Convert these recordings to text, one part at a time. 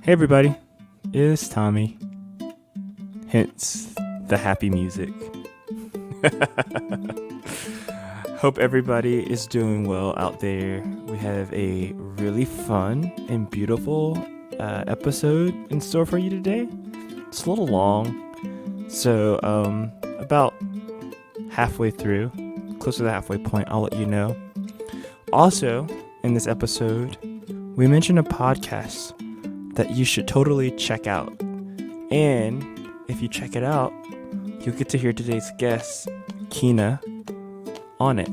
Hey everybody, it's Tommy. Hence the happy music. Hope everybody is doing well out there. We have a really fun and beautiful episode in store for you today. It's a little long, so about halfway through, close to the halfway point, I'll let you know. Also, in this episode, we mentioned a podcast that you should totally check out. And if you check it out, you'll get to hear today's guest, Joquina, on it.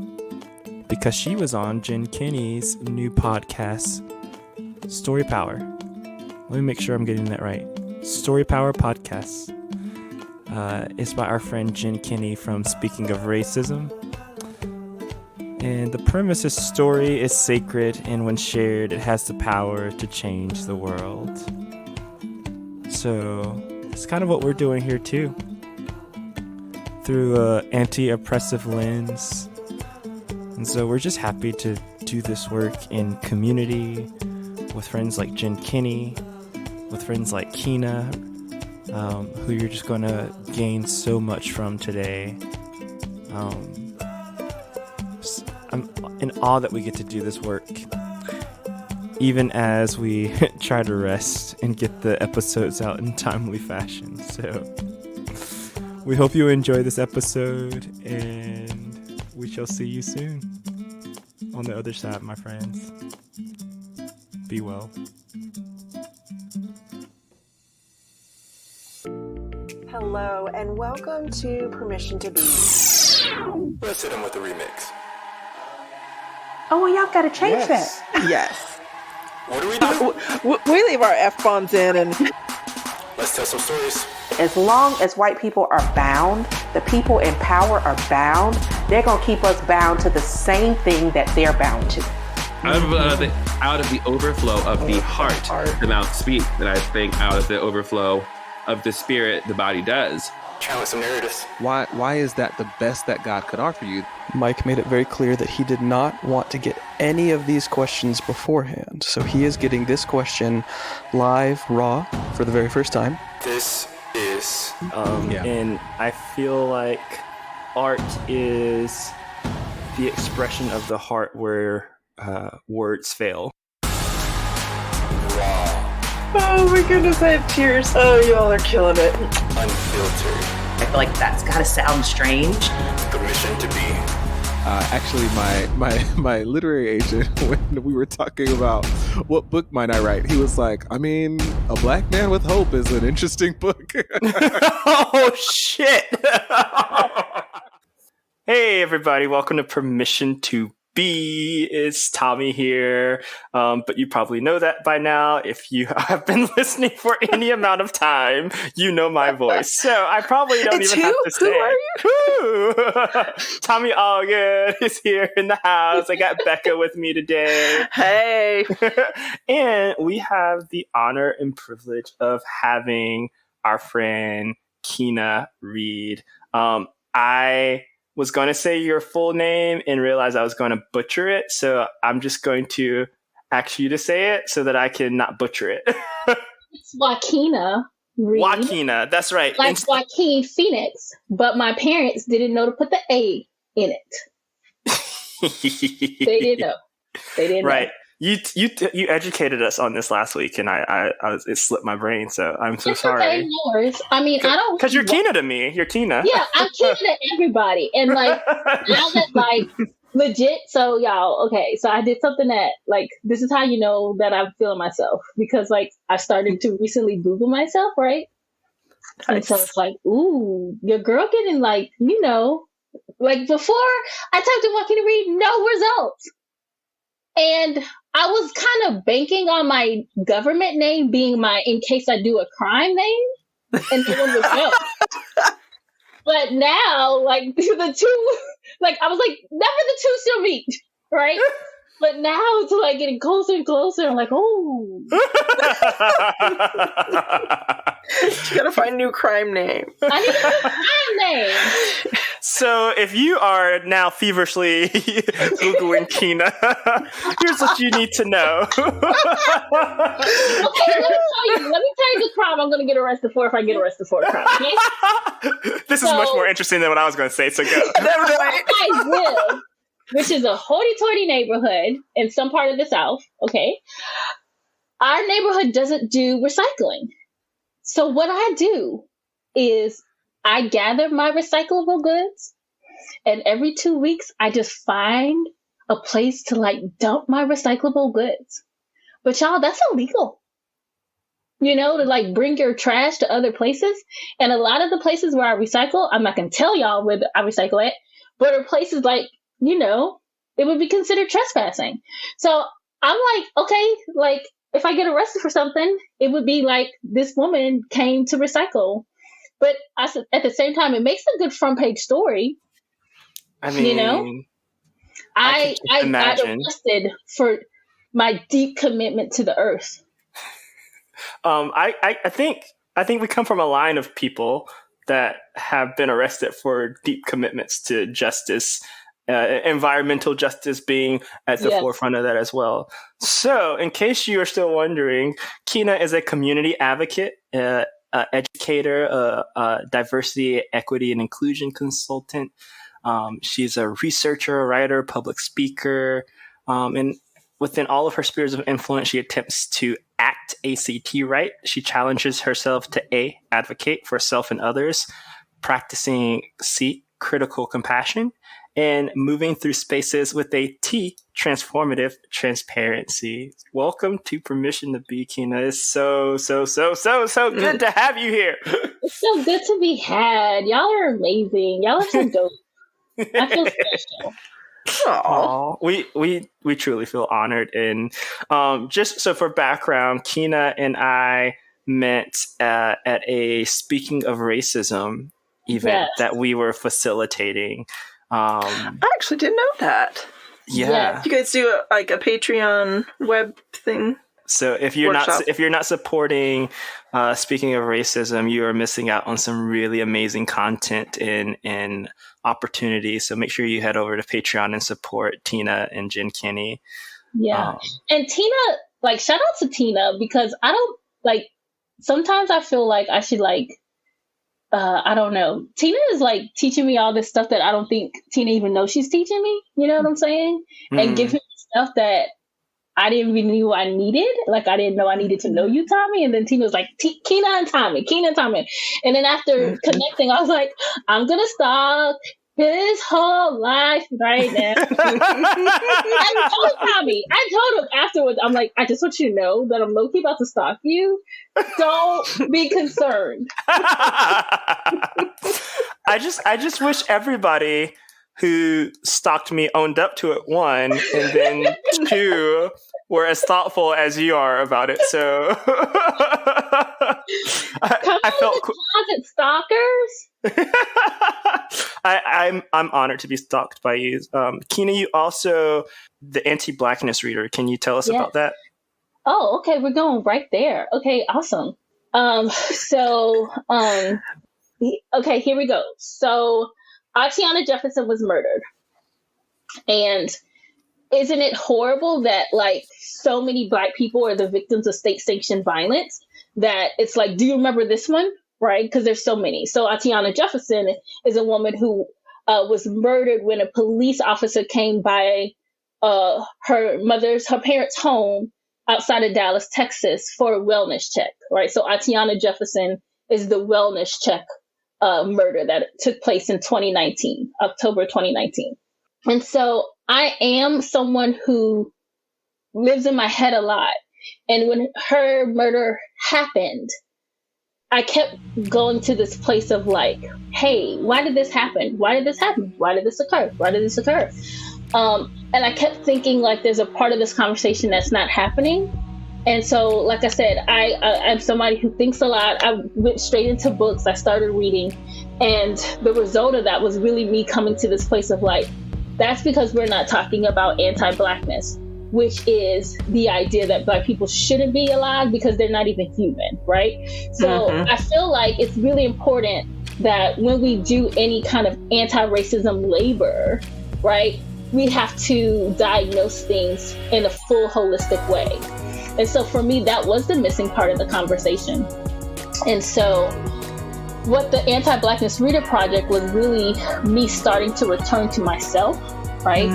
Because she was on Jen Kinney's new podcast, Story Power. Let me make sure I'm getting that right. Story Power Podcast. It's by our friend Jen Kinney from Speaking of Racism. And the premise is story is sacred, and when shared, it has the power to change the world. So it's kind of what we're doing here too, through an anti-oppressive lens. And so we're just happy to do this work in community with friends like Jen Kinney, with friends like Joquina, who you're just going to gain so much from today. I'm in awe that we get to do this work, even as we try to rest and get the episodes out in timely fashion. So we hope you enjoy this episode, and we shall see you soon on the other side, my friends. Be well. Hello, and welcome to Permission to Be. Let's hit him with the remix. Oh, well, y'all got to change that. Yes. What do we do? We leave our F-bombs in and... Let's tell some stories. As long as white people are bound, the people in power are bound, they're going to keep us bound to the same thing that they're bound to. Out of the overflow of the heart, the mouth speaks. And I think out of the overflow of the spirit, the body does. Challenge some narratives. Why is that the best that God could offer you? Mike made it very clear that he did not want to get any of these questions beforehand. So he is getting this question live, raw, for the very first time. This is... And I feel like art is the expression of the heart where words fail. Raw. Oh my goodness, I have tears. Oh, y'all are killing it. Unfiltered. I feel like that's gotta sound strange. Permission to be. Actually, my literary agent, when we were talking about what book might I write, he was like, I mean, A Black Man with Hope is an interesting book. Oh, shit. Hey, everybody. Welcome to Permission to Be. It's Tommy here. But you probably know that by now. If you have been listening for any amount of time, you know my voice. So I probably don't It's even have to say Who are you? Tommy Allgood is here in the house. I got Becca with me today. Hey. And we have the honor and privilege of having our friend Joquina Reed. I was going to say your full name and realized I was going to butcher it. So I'm just going to ask you to say it so that I can not butcher it. It's Joquina Reed. Joquina, that's right. Like Joaquin Phoenix, but my parents didn't know to put the A in it. They didn't know. They didn't know. Right. You educated us on this last week, and it slipped my brain, so I'm so sorry. Okay, no worries. I mean, I don't... Because you're Joquina to me. You're Joquina. Yeah, I'm Joquina to everybody. And, like, now that, like, legit, so, y'all, okay, so I did something that, like, this is how you know that I'm feeling myself. Because, like, I started to recently Google myself, right? And so it's like, ooh, your girl getting, like, you know, like, before I typed in Joquina Reed, no results. And I was kind of banking on my government name being my in case I do a crime name, and no one would know. But now, like, the two, like, I was like, never the two shall meet, right? But now it's like getting closer and closer. I'm like, oh. You gotta find a new crime name. I need a new crime name. So if you are now feverishly Googling Kina, here's what you need to know. Okay, let me tell you the crime I'm going to get arrested for if I get arrested for a crime. Okay? This is much more interesting than what I was going to say, so go. I live, which is a hoity-toity neighborhood in some part of the South, okay? Our neighborhood doesn't do recycling. So what I do is I gather my recyclable goods, and every 2 weeks I just find a place to like dump my recyclable goods. But y'all, that's illegal. You know, to like bring your trash to other places. And a lot of the places where I recycle, I'm not going to tell y'all where I recycle it, but are places like, you know, it would be considered trespassing. So I'm like, okay, like if I get arrested for something, it would be like this woman came to recycle. But at the same time, it makes a good front page story. I mean, you know, I got arrested for my deep commitment to the earth. I think we come from a line of people that have been arrested for deep commitments to justice, environmental justice being at the forefront of that as well. So, in case you are still wondering, Kina is a community advocate, educator, diversity, equity, and inclusion consultant. She's a researcher, writer, public speaker, and within all of her spheres of influence, she attempts to act ACT right. She challenges herself to advocate for self and others, practicing critical compassion, and moving through spaces with a transformative transparency. Welcome to Permission to Be, Kina. It's so good to have you here. It's so good to be had. Y'all are amazing. Y'all are so dope. I feel special. Aww. We truly feel honored. And just so for background, Kina and I met at a Speaking of Racism event that we were facilitating. I actually didn't know that. Yeah. You guys do a Patreon web thing? So if you're not supporting Speaking of Racism, you are missing out on some really amazing content and opportunities. So make sure you head over to Patreon and support Tina and Jen Kenny. Yeah. And Tina, like, shout out to Tina, because I don't, like, sometimes I feel like I should, like, I don't know. Tina is like teaching me all this stuff that I don't think Tina even knows she's teaching me. You know what I'm saying? And giving me stuff that I didn't even knew I needed. Like, I didn't know I needed to know you, Tommy. And then Tina was like, Kina and Tommy. And then after connecting, I was like, I'm going to stalk his whole life right now. I told him afterwards, I'm like, I just want you to know that I'm low-key about to stalk you. Don't be concerned. I just wish everybody who stalked me owned up to it, one, and then two, were as thoughtful as you are about it. So I felt closet stalkers. I'm honored to be stalked by you. Kina, you also the Anti-Blackness reader. Can you tell us about that? Oh, okay. We're going right there. Okay, awesome. Okay, here we go. So Atiana Jefferson was murdered. And isn't it horrible that, like, so many Black people are the victims of state-sanctioned violence that it's like, do you remember this one? Right? Because there's so many. So Atiana Jefferson is a woman who was murdered when a police officer came by her parents' home outside of Dallas, Texas, for a wellness check. Right? So Atiana Jefferson is the wellness check murder that took place in 2019, October 2019. And so I am someone who lives in my head a lot. And when her murder happened, I kept going to this place of like, hey, why did this happen? Why did this happen? Why did this occur? Why did this occur? And I kept thinking like there's a part of this conversation that's not happening. And so, like I said, I'm somebody who thinks a lot. I went straight into books. I started reading. And the result of that was really me coming to this place of like, that's because we're not talking about anti-Blackness, which is the idea that Black people shouldn't be alive because they're not even human, right? So I feel like it's really important that when we do any kind of anti-racism labor, right, we have to diagnose things in a full holistic way. And so for me, that was the missing part of the conversation. And so what the Anti-Blackness Reader Project was really me starting to return to myself, right?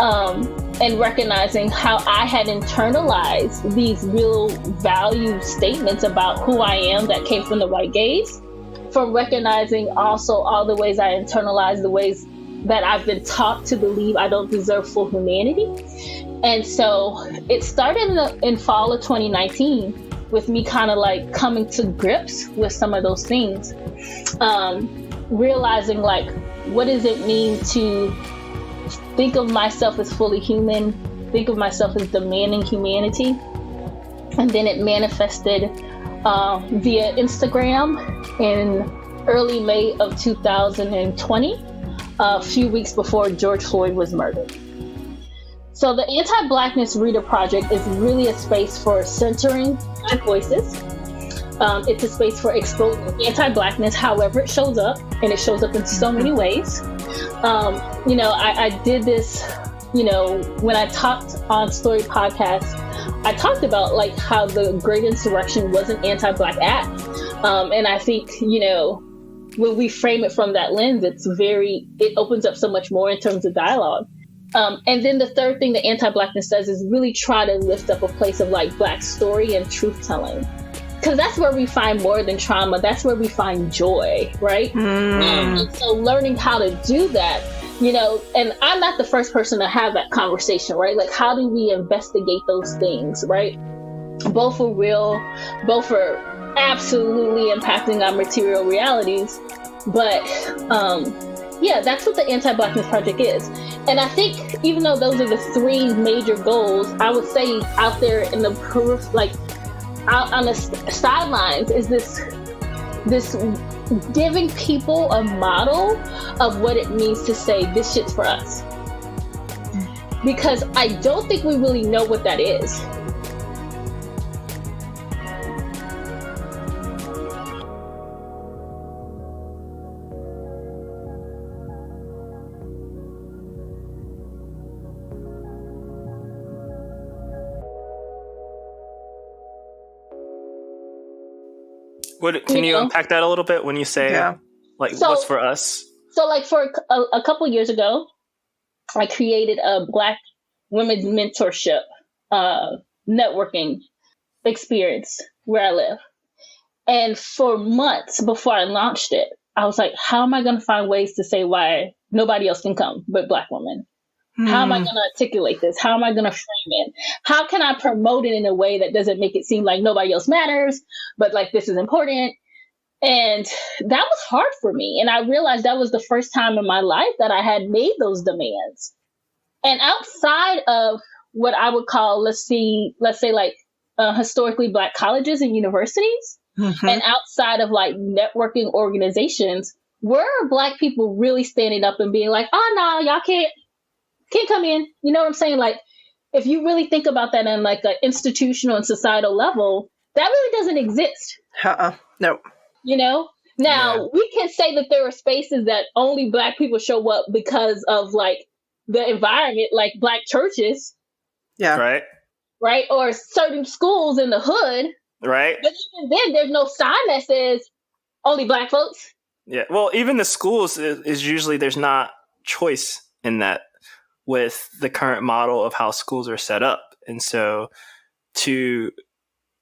And recognizing how I had internalized these real value statements about who I am that came from the white gaze, from recognizing also all the ways I internalized the ways that I've been taught to believe I don't deserve full humanity. And so it started in fall of 2019 with me kind of like coming to grips with some of those things, realizing like, what does it mean to think of myself as fully human, think of myself as demanding humanity. And then it manifested via Instagram in early May of 2020, a few weeks before George Floyd was murdered. So the Anti-Blackness Reader Project is really a space for centering Black voices. It's a space for exposing anti-Blackness, however it shows up, and it shows up in so many ways. I did this, when I talked on Story Podcast, I talked about like how the Great Insurrection was an anti-Black act. And I think, when we frame it from that lens, it opens up so much more in terms of dialogue. And then the third thing that Anti-Blackness does is really try to lift up a place of like Black story and truth telling. Because that's where we find more than trauma. That's where we find joy, right? And so learning how to do that, and I'm not the first person to have that conversation, right? Like, how do we investigate those things, right? Both for real, both for absolutely impacting our material realities. But that's what the Anti-Blackness Project is. And I think even though those are the three major goals, I would say out there in the out on the sidelines is this giving people a model of what it means to say this shit's for us. Because I don't think we really know what that is. Can you unpack that a little bit when you say, what's for us? So, like, for a couple years ago, I created a Black women's mentorship networking experience where I live. And for months before I launched it, I was like, how am I going to find ways to say why nobody else can come but Black women? How am I going to articulate this? How am I going to frame it? How can I promote it in a way that doesn't make it seem like nobody else matters, but like this is important? And that was hard for me. And I realized that was the first time in my life that I had made those demands. And outside of what I would call, let's say like historically Black colleges and universities, and outside of like networking organizations, were Black people really standing up and being like, oh no, y'all can't come in. You know what I'm saying? Like, if you really think about that on like an institutional and societal level, that really doesn't exist. No. Now we can say that there are spaces that only Black people show up because of like the environment, like Black churches. Yeah. Right. Or certain schools in the hood. Right. But even then, there's no sign that says only Black folks. Yeah. Well, even the schools is usually there's not choice in that with the current model of how schools are set up. And so to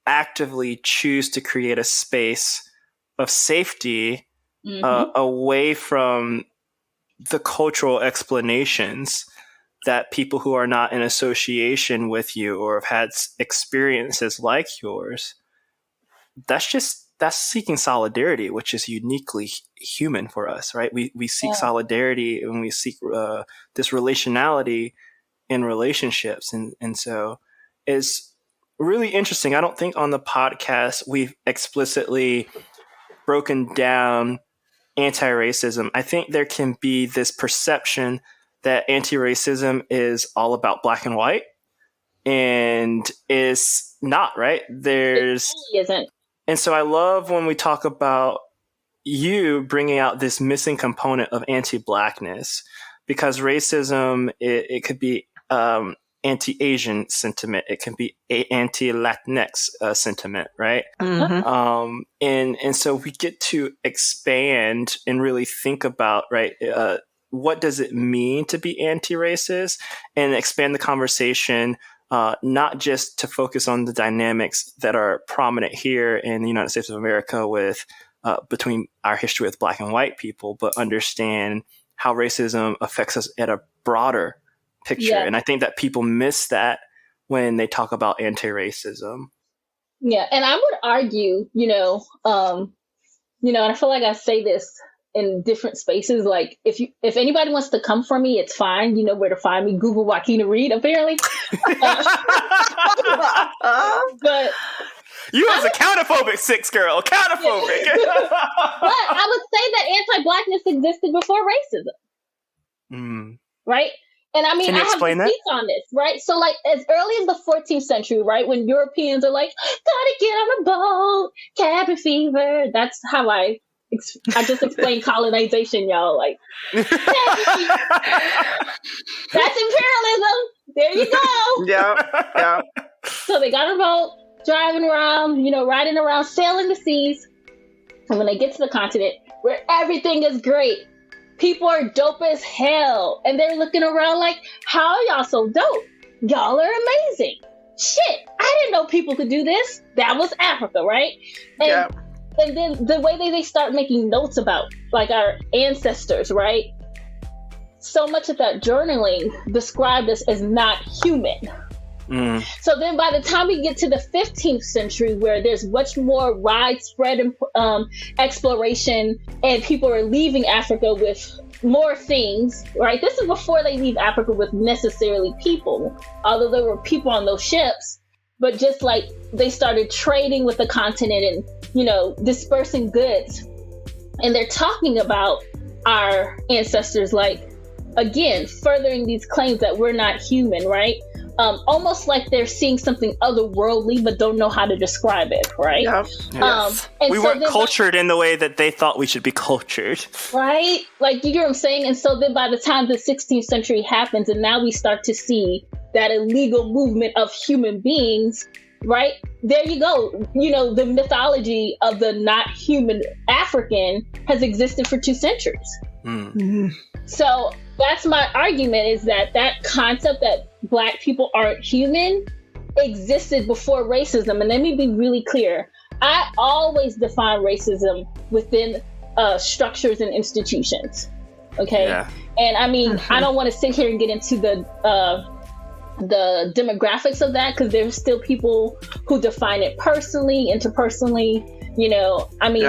actively choose to create a space of safety away from the cultural explanations that people who are not in association with you or have had experiences like yours, that's seeking solidarity, which is uniquely human for us, right? We seek solidarity and we seek this relationality in relationships. And so it's really interesting. I don't think on the podcast we've explicitly broken down anti-racism. I think there can be this perception that anti-racism is all about Black and white, and is not, right? It really isn't. And so I love when we talk about you bringing out this missing component of anti-Blackness, because racism, it could be anti-Asian sentiment, it can be anti-Latinx sentiment, right? Mhm. And so we get to expand and really think about, right, what does it mean to be anti-racist, and expand the conversation, not just to focus on the dynamics that are prominent here in the United States of America with between our history with Black and white people, but understand how racism affects us at a broader picture. Yeah. And I think that people miss that when they talk about anti-racism. Yeah, and I would argue, and I feel like I say this in different spaces. Like, if anybody wants to come for me, it's fine. You know where to find me. Google Joquina Reed, apparently. But you as a counterphobic six girl, counterphobic. But I would say that anti-Blackness existed before racism, right? And I mean, Can you I have explain that? receipts on this, right? So, like, as early as the 14th century, right, when Europeans are like, gotta get on a boat, cabin fever. That's how I just explained colonization, y'all. Like, that's imperialism. There you go. Yeah. So they got on a boat, driving around, riding around, sailing the seas. And when they get to the continent, where everything is great, people are dope as hell. And they're looking around like, how are y'all so dope? Y'all are amazing. Shit, I didn't know people could do this. That was Africa, right? And then the way they start making notes about, like, our ancestors, right? So much of that journaling described us as not human. So then by the time we get to the 15th century, where there's much more widespread exploration and people are leaving Africa with more things, right? This is before they leave Africa with necessarily people, although there were people on those ships, but just like they started trading with the continent and, dispersing goods. And they're talking about our ancestors, like, again, furthering these claims that we're not human, right? Almost like they're seeing something otherworldly, but don't know how to describe it, right? Yes. And we so weren't then cultured in the way that they thought we should be cultured. Right? Like, you get what I'm saying? And so then by the time the 16th century happens, and now we start to see that illegal movement of human beings, right? There you go. The mythology of the not human African has existed for 2 centuries. So that's my argument, is that concept that Black people aren't human existed before racism. And let me be really clear. I always define racism within structures and institutions. Okay. Yeah. And I mean, I don't want to sit here and get into the demographics of that, because there's still people who define it personally, interpersonally.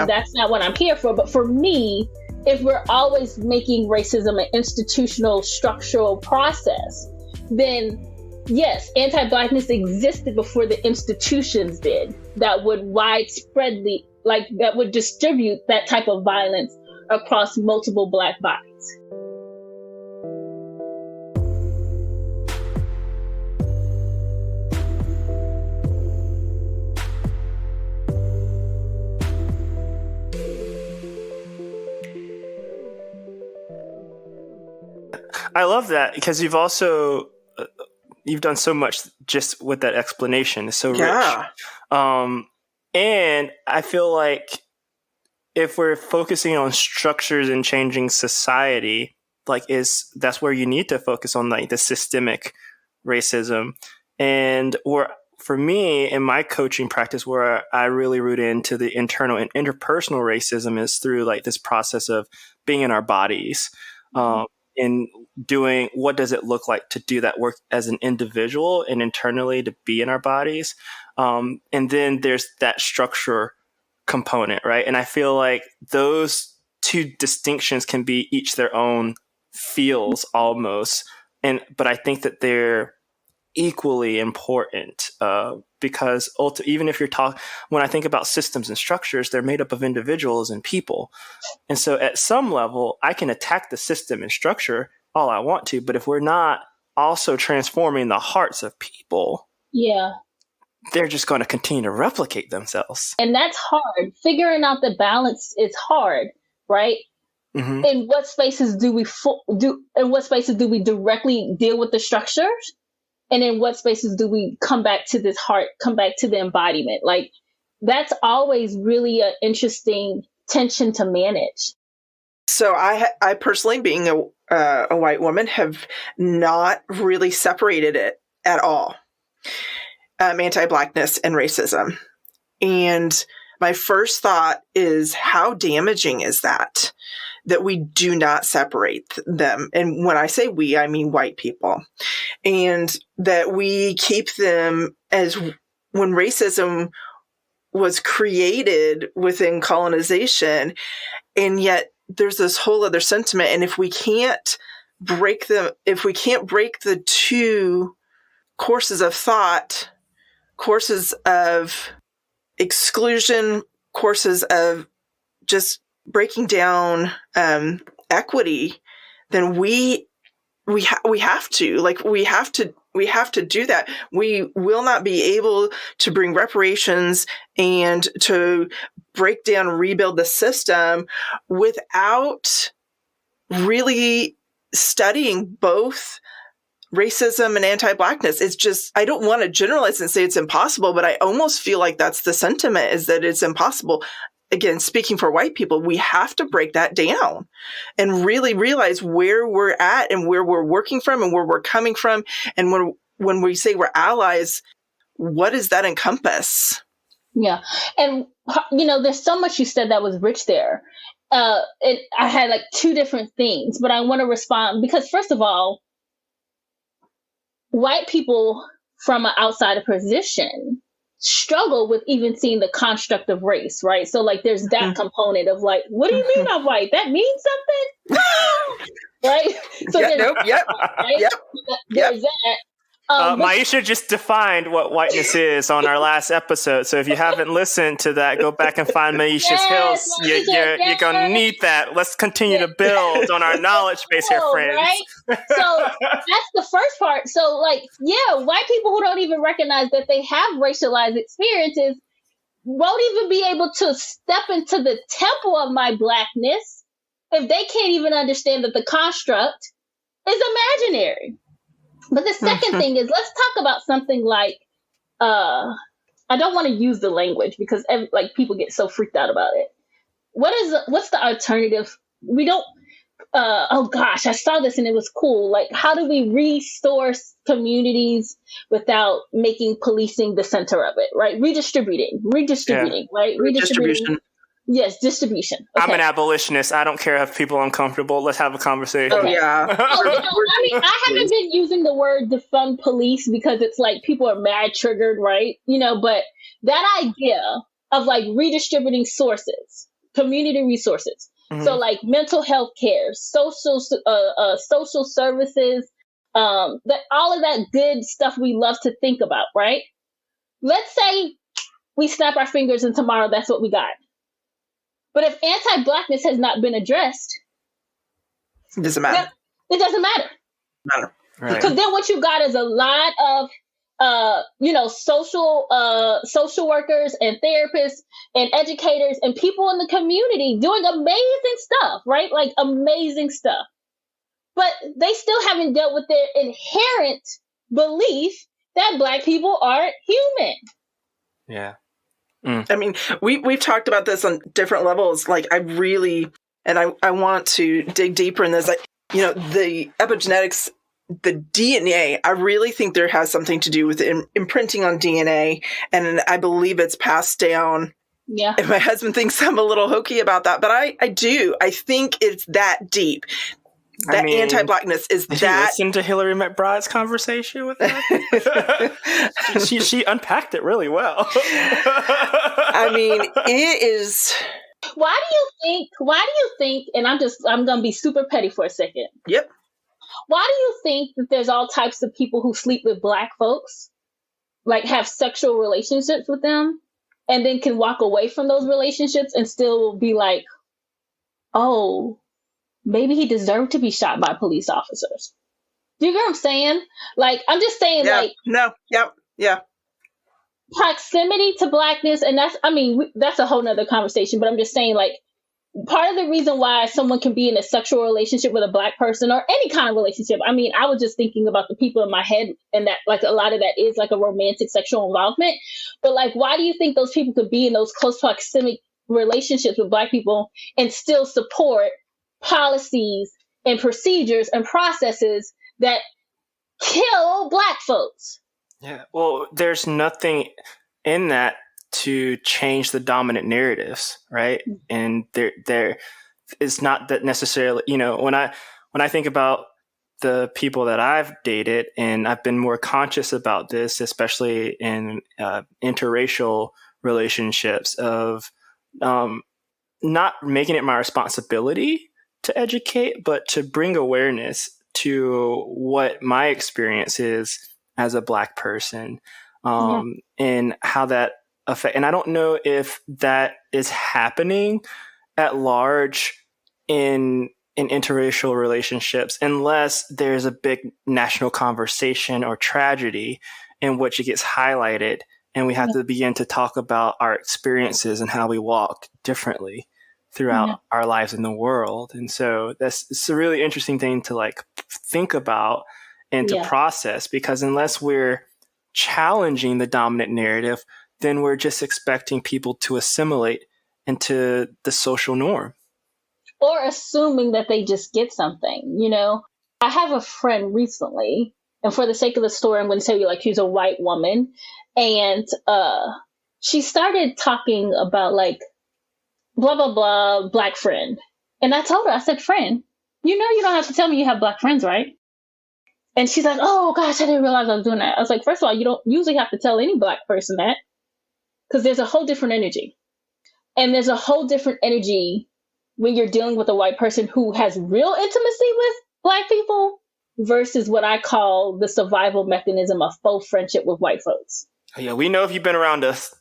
That's not what I'm here for. But for me, if we're always making racism an institutional, structural process, then yes, anti-Blackness existed before the institutions did, that would widespreadly, that would distribute that type of violence across multiple Black bodies. I love that, because you've also you've done so much just with that explanation. It's so rich. And I feel like if we're focusing on structures and changing society, that's where you need to focus on, like, the systemic racism. And for me, in my coaching practice, where I really root into the internal and interpersonal racism is through, like, this process of being in our bodies. In doing, what does it look like to do that work as an individual and internally to be in our bodies? And then there's that structure component, right? And I feel like those two distinctions can be each their own fields almost. But I think that they're equally important, because even if when I think about systems and structures, they're made up of individuals and people. And so at some level, I can attack the system and structure all I want to, but if we're not also transforming the hearts of people, they're just going to continue to replicate themselves. And that's hard. Figuring out the balance is hard, right? Mm-hmm. In what spaces do we directly deal with the structures? And in what spaces do we come back to this heart, come back to the embodiment? Like, that's always really an interesting tension to manage. So I personally, being a white woman, have not really separated it at all. Anti-Blackness and racism. And my first thought is, how damaging is that we do not separate them? And when I say we, I mean white people. And that we keep them as, when racism was created within colonization, and yet there's this whole other sentiment. And if we can't break the two courses of thought, courses of exclusion, courses of just breaking down equity, then we have to do that. We will not be able to bring reparations and to break down and rebuild the system without really studying both racism and anti-Blackness. It's just, I don't want to generalize and say it's impossible, but I almost feel like that's the sentiment, is that it's impossible. Again, speaking for white people, we have to break that down and really realize where we're at and where we're working from and where we're coming from. And when we say we're allies, what does that encompass? Yeah. And, there's so much you said that was rich there. And I had like two different things, but I want to respond because, first of all, white people from an outsider position struggle with even seeing the construct of race, right? So like there's that component of like, what do you mean I'm white? That means something? Right? So there's that. Maisha just defined what whiteness is on our last episode. So if you haven't listened to that, go back and find Maisha's Hills. You're going to need that. Let's continue to build on our knowledge base here, friends. Right? So that's the first part. So white people who don't even recognize that they have racialized experiences won't even be able to step into the temple of my Blackness if they can't even understand that the construct is imaginary. But the second thing is, let's talk about something like, I don't want to use the language because people get so freaked out about it. What's the alternative? We don't, I saw this and it was cool. Like, how do we restore communities without making policing the center of it, right? Redistributing, right? Redistribution. Yes, distribution. Okay. I'm an abolitionist. I don't care if people are uncomfortable. Let's have a conversation. Oh, yeah. I haven't been using the word defund police because it's like people are mad triggered, right? But that idea of like redistributing sources, community resources. Mm-hmm. So like mental health care, social services, that all of that good stuff we love to think about, right? Let's say we snap our fingers and tomorrow that's what we got. But if anti-Blackness has not been addressed, it doesn't matter. It doesn't matter. Because then what you got is a lot of, social workers and therapists and educators and people in the community doing amazing stuff, right? Like amazing stuff. But they still haven't dealt with their inherent belief that Black people aren't human. Yeah. I mean, we've talked about this on different levels. Like, I want to dig deeper in this. The epigenetics, the DNA, I really think there has something to do with imprinting on DNA. And I believe it's passed down. Yeah. And my husband thinks I'm a little hokey about that, but I do. I think it's that deep. That anti-Blackness is did that. You listen to Hillary McBride's conversation with her? she unpacked it really well. I mean, it is. Why do you think, and I'm going to be super petty for a second. Yep. Why do you think that there's all types of people who sleep with Black folks, like have sexual relationships with them, and then can walk away from those relationships and still be like, oh, maybe he deserved to be shot by police officers. Do you get what I'm saying? Like, I'm just saying, yeah. No. Yep. Yeah. proximity to Blackness, and that's a whole nother conversation, but I'm just saying, like, part of the reason why someone can be in a sexual relationship with a Black person or any kind of relationship, I mean, I was just thinking about the people in my head, and that, like, a lot of that is like a romantic sexual involvement. But, like, why do you think those people could be in those close proximate relationships with Black people and still support policies and procedures and processes that kill Black folks? Yeah, well, there's nothing in that to change the dominant narratives, right? And there is not that necessarily, when I think about the people that I've dated, and I've been more conscious about this, especially in interracial relationships, of not making it my responsibility to educate, but to bring awareness to what my experience is as a Black person, and how that affect. And I don't know if that is happening at large in interracial relationships, unless there's a big national conversation or tragedy in which it gets highlighted, and we have to begin to talk about our experiences and how we walk differently throughout our lives in the world. And so it's a really interesting thing to, like, think about and to process, because unless we're challenging the dominant narrative, then we're just expecting people to assimilate into the social norm. Or assuming that they just get something, I have a friend recently, and for the sake of the story, I'm going to tell you, like, she's a white woman, and she started talking about, like, blah, blah, blah, Black friend. And I told her, I said, friend, you don't have to tell me you have Black friends, right? And she's like, oh, gosh, I didn't realize I was doing that. I was like, first of all, you don't usually have to tell any Black person that, because there's a whole different energy. And there's a whole different energy when you're dealing with a white person who has real intimacy with Black people versus what I call the survival mechanism of faux friendship with white folks. Yeah, we know if you've been around us.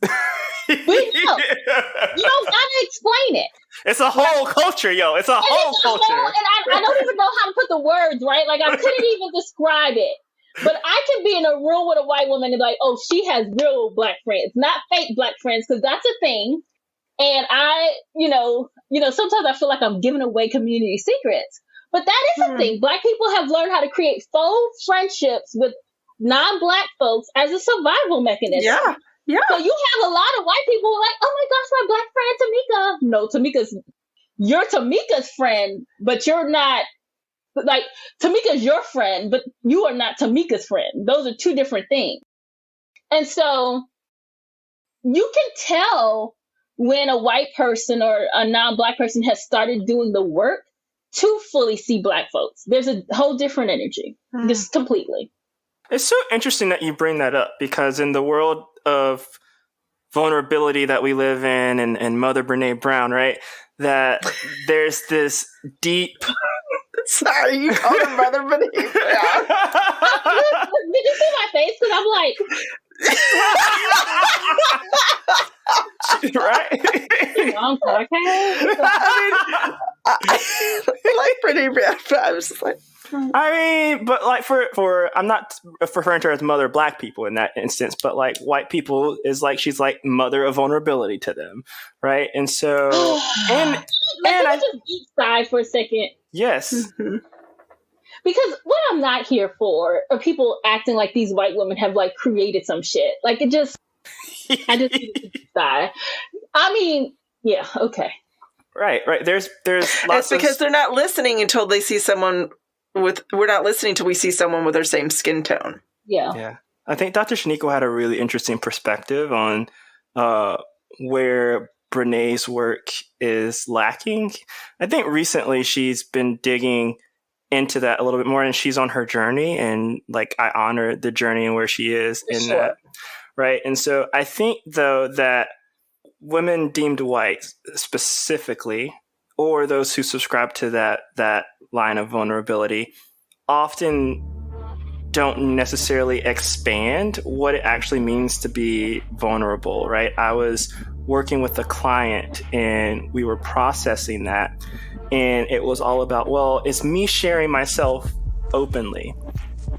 We know. You don't gotta explain it. It's a whole culture, yo. It's a whole culture. And I don't even know how to put the words, right? Like, I couldn't even describe it. But I can be in a room with a white woman and be like, oh, she has real Black friends, not fake Black friends, because that's a thing. And I, sometimes I feel like I'm giving away community secrets. But that is a thing. Black people have learned how to create faux friendships with non-Black folks as a survival mechanism. Yeah. Yeah. So you have a lot of white people like, oh my gosh, my Black friend Tamika. No, you're Tamika's friend, but you're not, like, Tamika's your friend, but you are not Tamika's friend. Those are two different things. And so you can tell when a white person or a non-Black person has started doing the work to fully see Black folks. There's a whole different energy, just completely. It's so interesting that you bring that up, because in the world of vulnerability that we live in, and Mother Brene Brown, right, that there's this deep... Sorry, you called her Mother Brene Brown. Did you see my face? Because I'm like... right? I like Brene Brown, but I was just like... I mean, but, like, for I'm not referring to her as mother of Black people in that instance, but, like, white people is like, she's like mother of vulnerability to them, right? And so, and I just deep dive for a second. Yes, because what I'm not here for are people acting like these white women have, like, created some shit. Like, I just need to deep dive. I mean, yeah, okay, right. There's lots. It's because they're not listening until they see someone. We're not listening till we see someone with their same skin tone. Yeah. I think Dr. Shaniko had a really interesting perspective on where Brene's work is lacking. I think recently she's been digging into that a little bit more, and she's on her journey, and, like, I honor the journey and where she is in that. Right. And so I think, though, that women deemed white specifically, or those who subscribe to that line of vulnerability, often don't necessarily expand what it actually means to be vulnerable, right? I was working with a client, and we were processing that, and it was all about, well, it's me sharing myself openly.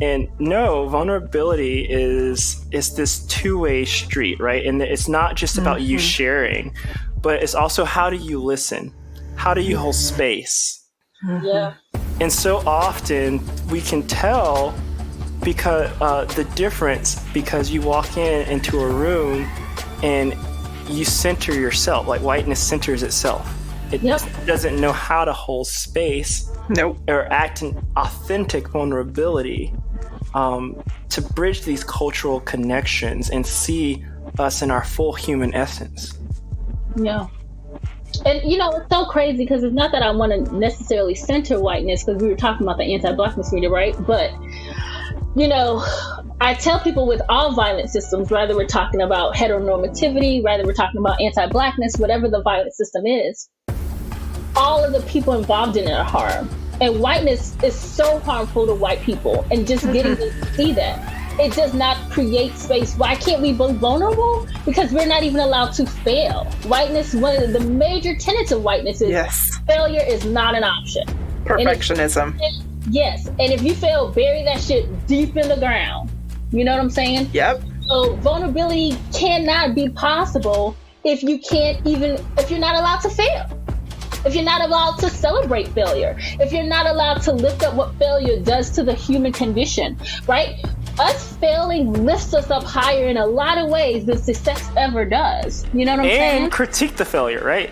And no, vulnerability is this two-way street, right? And it's not just about you sharing, but it's also how do you listen? How do you hold space? Yeah. And so often we can tell because the difference because you walk into a room and you center yourself, like whiteness centers itself. It doesn't know how to hold space or act in authentic vulnerability to bridge these cultural connections and see us in our full human essence. Yeah. And, it's so crazy because it's not that I want to necessarily center whiteness, because we were talking about the anti-Blackness reader, right? But, I tell people with all violent systems, whether we're talking about heteronormativity, whether we're talking about anti-Blackness, whatever the violent system is, all of the people involved in it are harmed. And whiteness is so harmful to white people. And just getting to see that, it does not create space. Why can't we be vulnerable? Because we're not even allowed to fail. Whiteness, one of the major tenets of whiteness is failure is not an option. Perfectionism. Yes. And if you fail, bury that shit deep in the ground. You know what I'm saying? Yep. So vulnerability cannot be possible if you're not allowed to fail. If you're not allowed to celebrate failure. If you're not allowed to lift up what failure does to the human condition, right? Us failing lifts us up higher in a lot of ways than success ever does. You know what I'm saying? And critique the failure, right?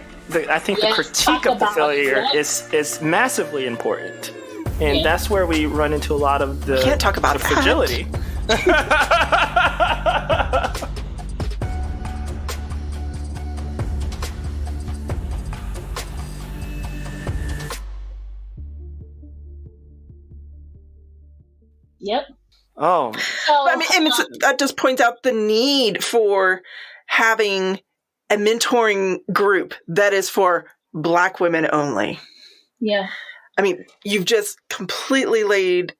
I think the critique of the failure is massively important. And that's where we run into a lot of the, can't talk about fragility. Yep. Oh. I mean, and that just points out the need for having a mentoring group that is for Black women only. Yeah. I mean, you've just completely laid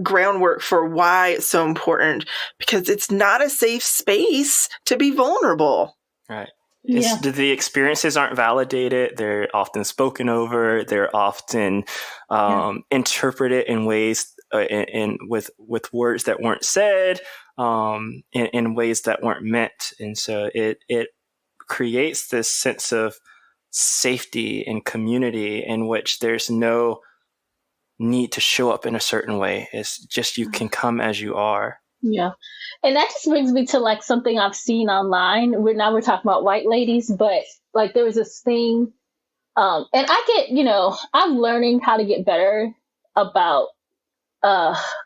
groundwork for why it's so important, because it's not a safe space to be vulnerable. Right. The experiences aren't validated. They're often spoken over. They're often interpreted in ways with words that weren't said, in ways that weren't meant. And so it creates this sense of safety and community in which there's no need to show up in a certain way. It's just you can come as you are. Yeah. And that just brings me to like something I've seen online. We're talking about white ladies, but like there was this thing, and I get, I'm learning how to get better about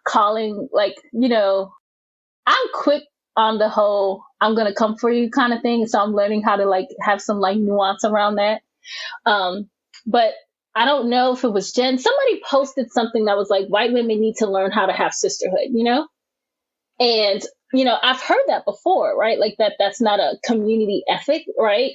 calling, like, I'm quick on the whole I'm gonna come for you kind of thing. So I'm learning how to like have some like nuance around that. But I don't know if it was Jen. Somebody posted something that was like, white women need to learn how to have sisterhood, And, I've heard that before, right? Like that's not a community ethic, right?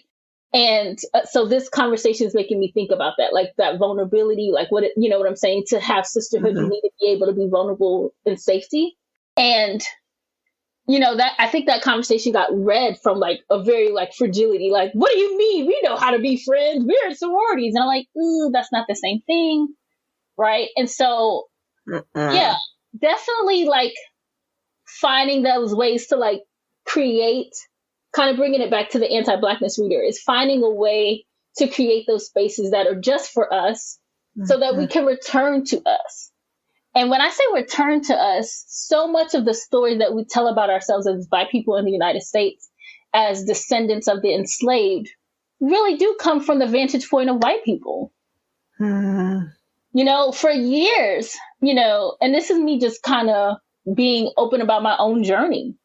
And so this conversation is making me think about that, like that vulnerability, like what I'm saying? To have sisterhood, you need to be able to be vulnerable in safety. And, that I think that conversation got read from like a very like fragility, like, what do you mean? We know how to be friends. We're in sororities. And I'm like, ooh, that's not the same thing. Right. And so, yeah, definitely like finding those ways to like create, kind of bringing it back to the anti-Blackness reader, is finding a way to create those spaces that are just for us so that we can return to us. And when I say return to us, so much of the stories that we tell about ourselves as Black people in the United States as descendants of the enslaved really do come from the vantage point of white people. For years, and this is me just kind of being open about my own journey.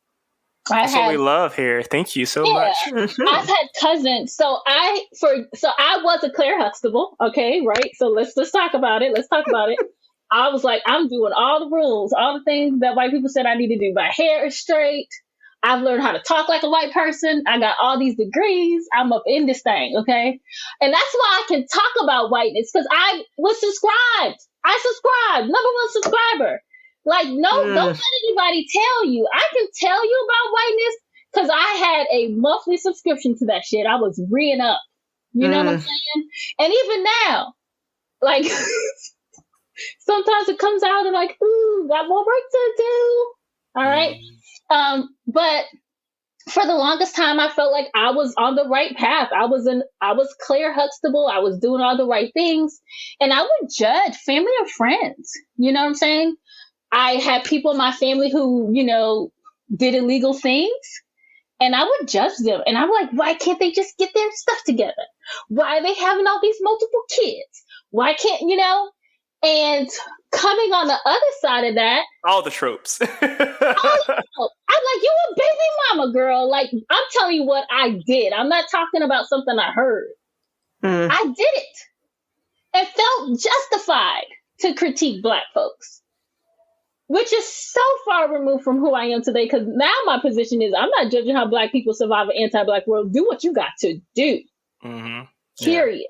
That's what we love here. Thank you so much. I've had cousins. So I was a Claire Huxtable. Okay. Right. So let's talk about it. I was like, I'm doing all the rules, all the things that white people said I need to do. My hair is straight. I've learned how to talk like a white person. I got all these degrees. I'm up in this thing. Okay. And that's why I can talk about whiteness, because I was subscribed. I subscribed. Number one subscriber. Like, don't let anybody tell you. I can tell you about whiteness because I had a monthly subscription to that shit. I was re-ing up. You know what I'm saying? And even now, like, sometimes it comes out and like, ooh, got more work to do. All right. But for the longest time, I felt like I was on the right path. I was Claire Huxtable. I was doing all the right things. And I would judge family and friends. You know what I'm saying? I had people in my family who, did illegal things. And I would judge them. And I'm like, why can't they just get their stuff together? Why are they having all these multiple kids? Why can't, And coming on the other side of that, all the tropes. I'm like, you a baby mama, girl. Like, I'm telling you what I did. I'm not talking about something I heard. I did it and felt justified to critique Black folks, which is so far removed from who I am today. Because now my position is I'm not judging how Black people survive an anti-Black world. Do what you got to do. Mm-hmm. Period. Yeah.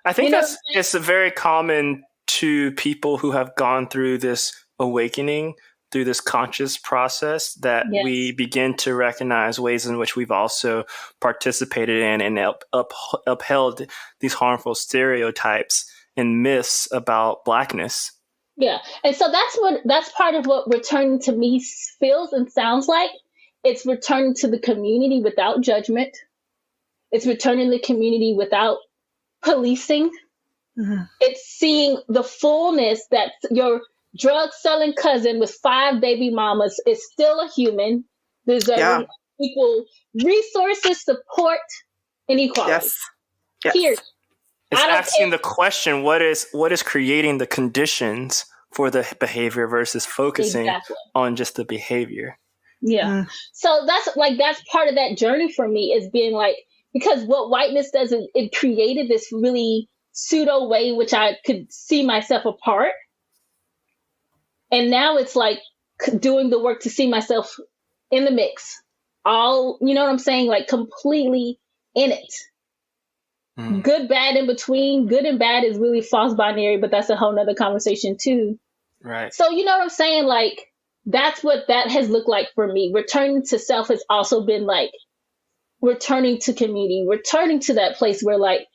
I think it's very common to people who have gone through this awakening, through this conscious process, that we begin to recognize ways in which we've also participated in and upheld these harmful stereotypes and myths about Blackness. Yeah. And so that's part of what returning to me feels and sounds like. It's returning to the community without judgment. It's returning to the community without policing. Mm-hmm. It's seeing the fullness that your drug selling cousin with 5 baby mamas is still a human, deserving equal resources, support, and equality. Yes. Period. It's asking the question, what is creating the conditions for the behavior versus focusing on just the behavior. Yeah. So that's part of that journey for me, is being like, because what whiteness does is it created this really pseudo way in which I could see myself apart. And now it's like doing the work to see myself in the mix. All, you know what I'm saying? Like completely in it. Good, bad, in between. Good and bad is really false binary, but that's a whole nother conversation too. Right. So you know what I'm saying? Like, that's what that has looked like for me. Returning to self has also been like returning to community, returning to that place where like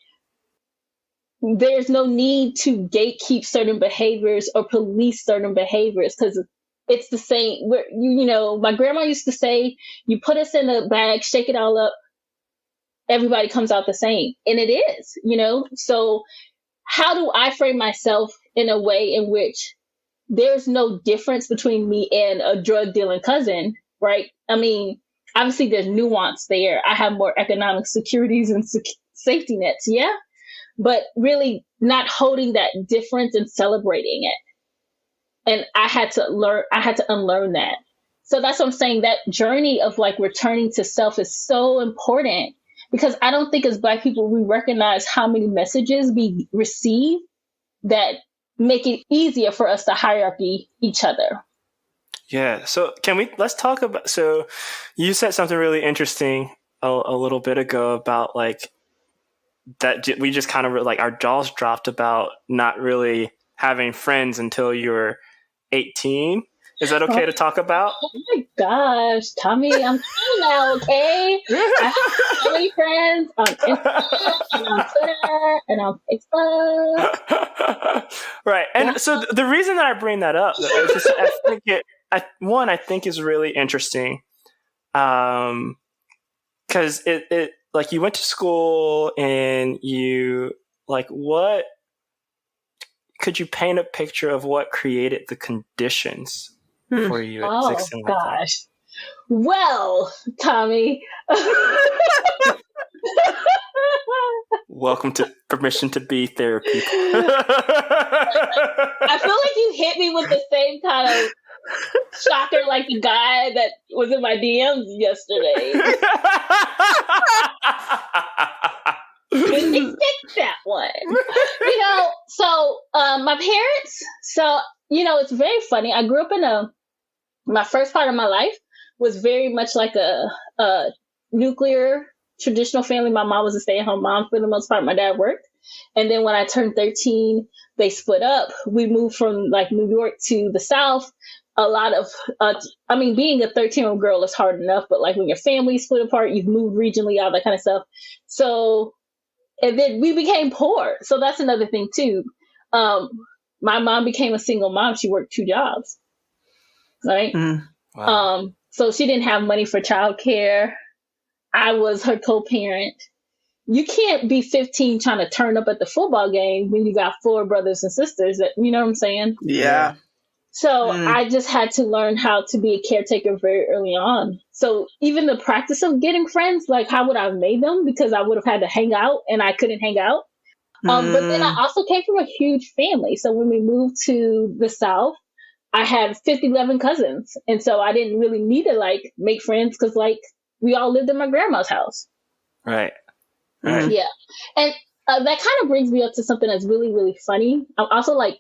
there's no need to gatekeep certain behaviors or police certain behaviors, because it's the same. Where my grandma used to say, you put us in a bag, shake it all up, everybody comes out the same. And it is, so how do I frame myself in a way in which there's no difference between me and a drug dealing cousin, right? I mean, obviously there's nuance there. I have more economic securities and safety nets. Yeah. But really not holding that difference and celebrating it. And I had to unlearn that. So that's what I'm saying. That journey of like returning to self is so important, because I don't think as Black people, we recognize how many messages we receive that make it easier for us to hierarchy each other. Yeah. So let's talk about, so you said something really interesting a little bit ago about like that we just kind of like our jaws dropped about not really having friends until you were 18. Is that okay to talk about? Oh my gosh, Tommy, I'm cool now, okay? I have so many friends on Instagram and on Twitter and on Facebook. Right. And so the reason that I bring that up is just, I think is really interesting. Because it like you went to school and you like, what could you paint a picture of what created the conditions for you at 16 like gosh. That? Well, Tommy. Welcome to Permission to Be Therapy. I feel like you hit me with the same kind of shocker like the guy that was in my DMs yesterday. Didn't expect that one. So my parents, it's very funny. I grew up in my first part of my life was very much like a nuclear traditional family. My mom was a stay-at-home mom for the most part. My dad worked. And then when I turned 13, they split up. We moved from like New York to the South. A lot of, being a 13-year-old girl is hard enough, but like when your family split apart, you've moved regionally, all that kind of stuff. So, and then we became poor. So that's another thing too. My mom became a single mom. She worked 2 jobs, right? Mm. So she didn't have money for childcare. I was her co-parent. You can't be 15 trying to turn up at the football game when you got 4 brothers and sisters. That, you know what I'm saying? Yeah. So I just had to learn how to be a caretaker very early on. So even the practice of getting friends, like how would I have made them? Because I would have had to hang out and I couldn't hang out. But then I also came from a huge family. So when we moved to the South, I had 11 cousins. And so I didn't really need to like make friends because like we all lived in my grandma's house. Right. Yeah. And that kind of brings me up to something that's really, really funny. I'm also like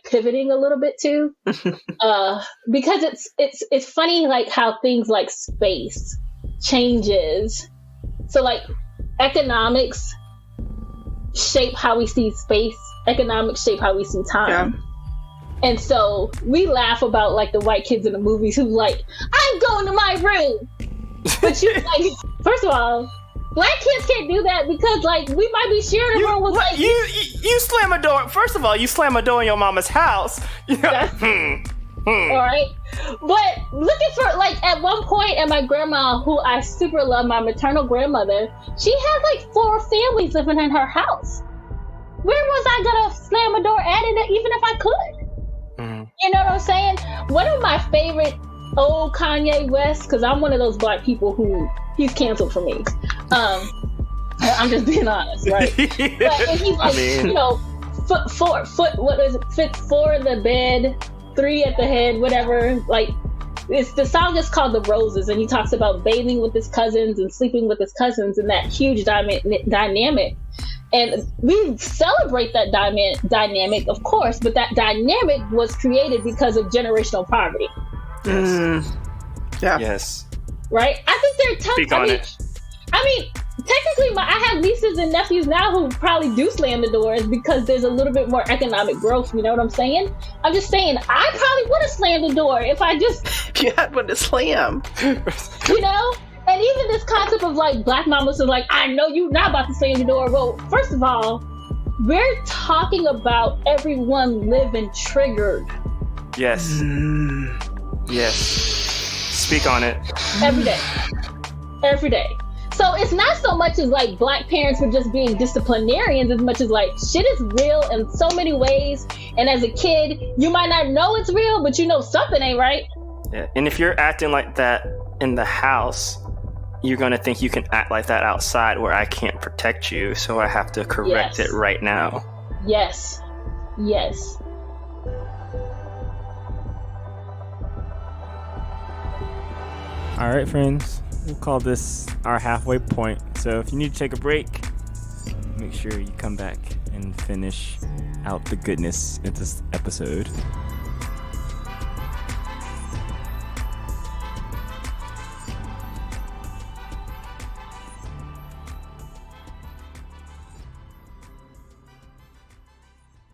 pivoting a little bit too, because it's funny like how things like space changes. So like economics shape how we see space. Economics shape how we see time. Yeah. And so we laugh about like the white kids in the movies who like, I'm going to my room. But you like, first of all, Black kids can't do that because, like, we might be sharing a room with, like... You slam a door... First of all, you slam a door in your mama's house. Yeah. All right? But looking for, like, at one point, and my grandma, who I super love, my maternal grandmother, she had, like, 4 families living in her house. Where was I gonna slam a door at it, even if I could? Mm-hmm. You know what I'm saying? One of my favorite old Kanye West, because I'm one of those Black people who... He's canceled for me. I'm just being honest, right? But he's like, you know, what is it? Foot 4 in the bed, 3 at the head, whatever. Like, the song is called The Roses, and he talks about bathing with his cousins and sleeping with his cousins and that huge dynamic. And we celebrate that dynamic, of course, but that dynamic was created because of generational poverty. Yes. Yeah. Yes. Right? I think they're tough. Speak on it. I mean, technically, I have nieces and nephews now who probably do slam the doors because there's a little bit more economic growth. You know what I'm saying? I'm just saying, I probably would have slammed the door if I just... If you had one to slam. You know? And even this concept of, like, Black mamas are like, I know you're not about to slam the door. Well, first of all, we're talking about everyone living triggered. Yes. Yes. Speak on it. Every day. So it's not so much as like Black parents were just being disciplinarians as much as like shit is real in so many ways. And as a kid, you might not know it's real, but you know something ain't right. Yeah. And if you're acting like that in the house, you're going to think you can act like that outside where I can't protect you. So I have to correct it right now. Yes. All right, friends, we'll call this our halfway point. So if you need to take a break, make sure you come back and finish out the goodness in this episode.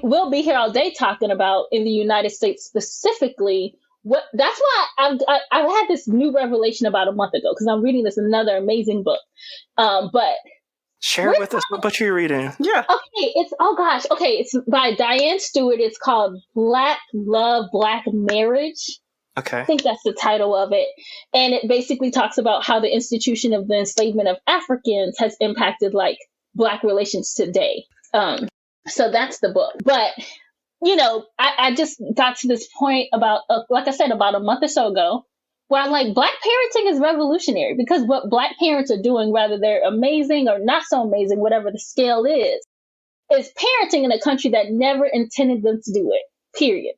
We'll be here all day talking about in the United States specifically. That's why I had this new revelation about a month ago because I'm reading this another amazing book. But share it with us. What book are you reading? Yeah. Okay. It's by Diane Stewart. It's called Black Love, Black Marriage. Okay. I think that's the title of it. And it basically talks about how the institution of the enslavement of Africans has impacted like Black relations today. So that's the book. But you know, I just got to this point about, like I said, about a month or so ago, where I'm like, Black parenting is revolutionary because what Black parents are doing, whether they're amazing or not so amazing, whatever the scale is parenting in a country that never intended them to do it, period.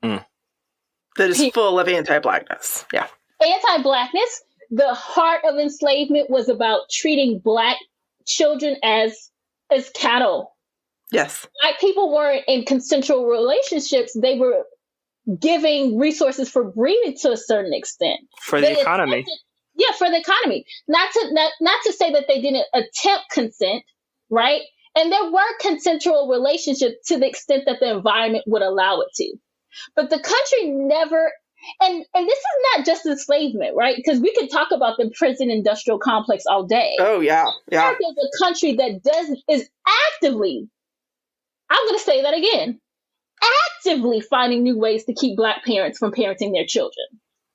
That is full of anti-Blackness. Yeah. Anti-Blackness, the heart of enslavement was about treating Black children as cattle. Yes. Black people weren't in consensual relationships. They were giving resources for breeding to a certain extent. For the economy. For the economy. Not to say that they didn't attempt consent, right? And there were consensual relationships to the extent that the environment would allow it to. But the country never, and this is not just enslavement, right? Because we could talk about the prison industrial complex all day. Oh, yeah. America is a country that is actively, I'm going to say that again, actively finding new ways to keep Black parents from parenting their children.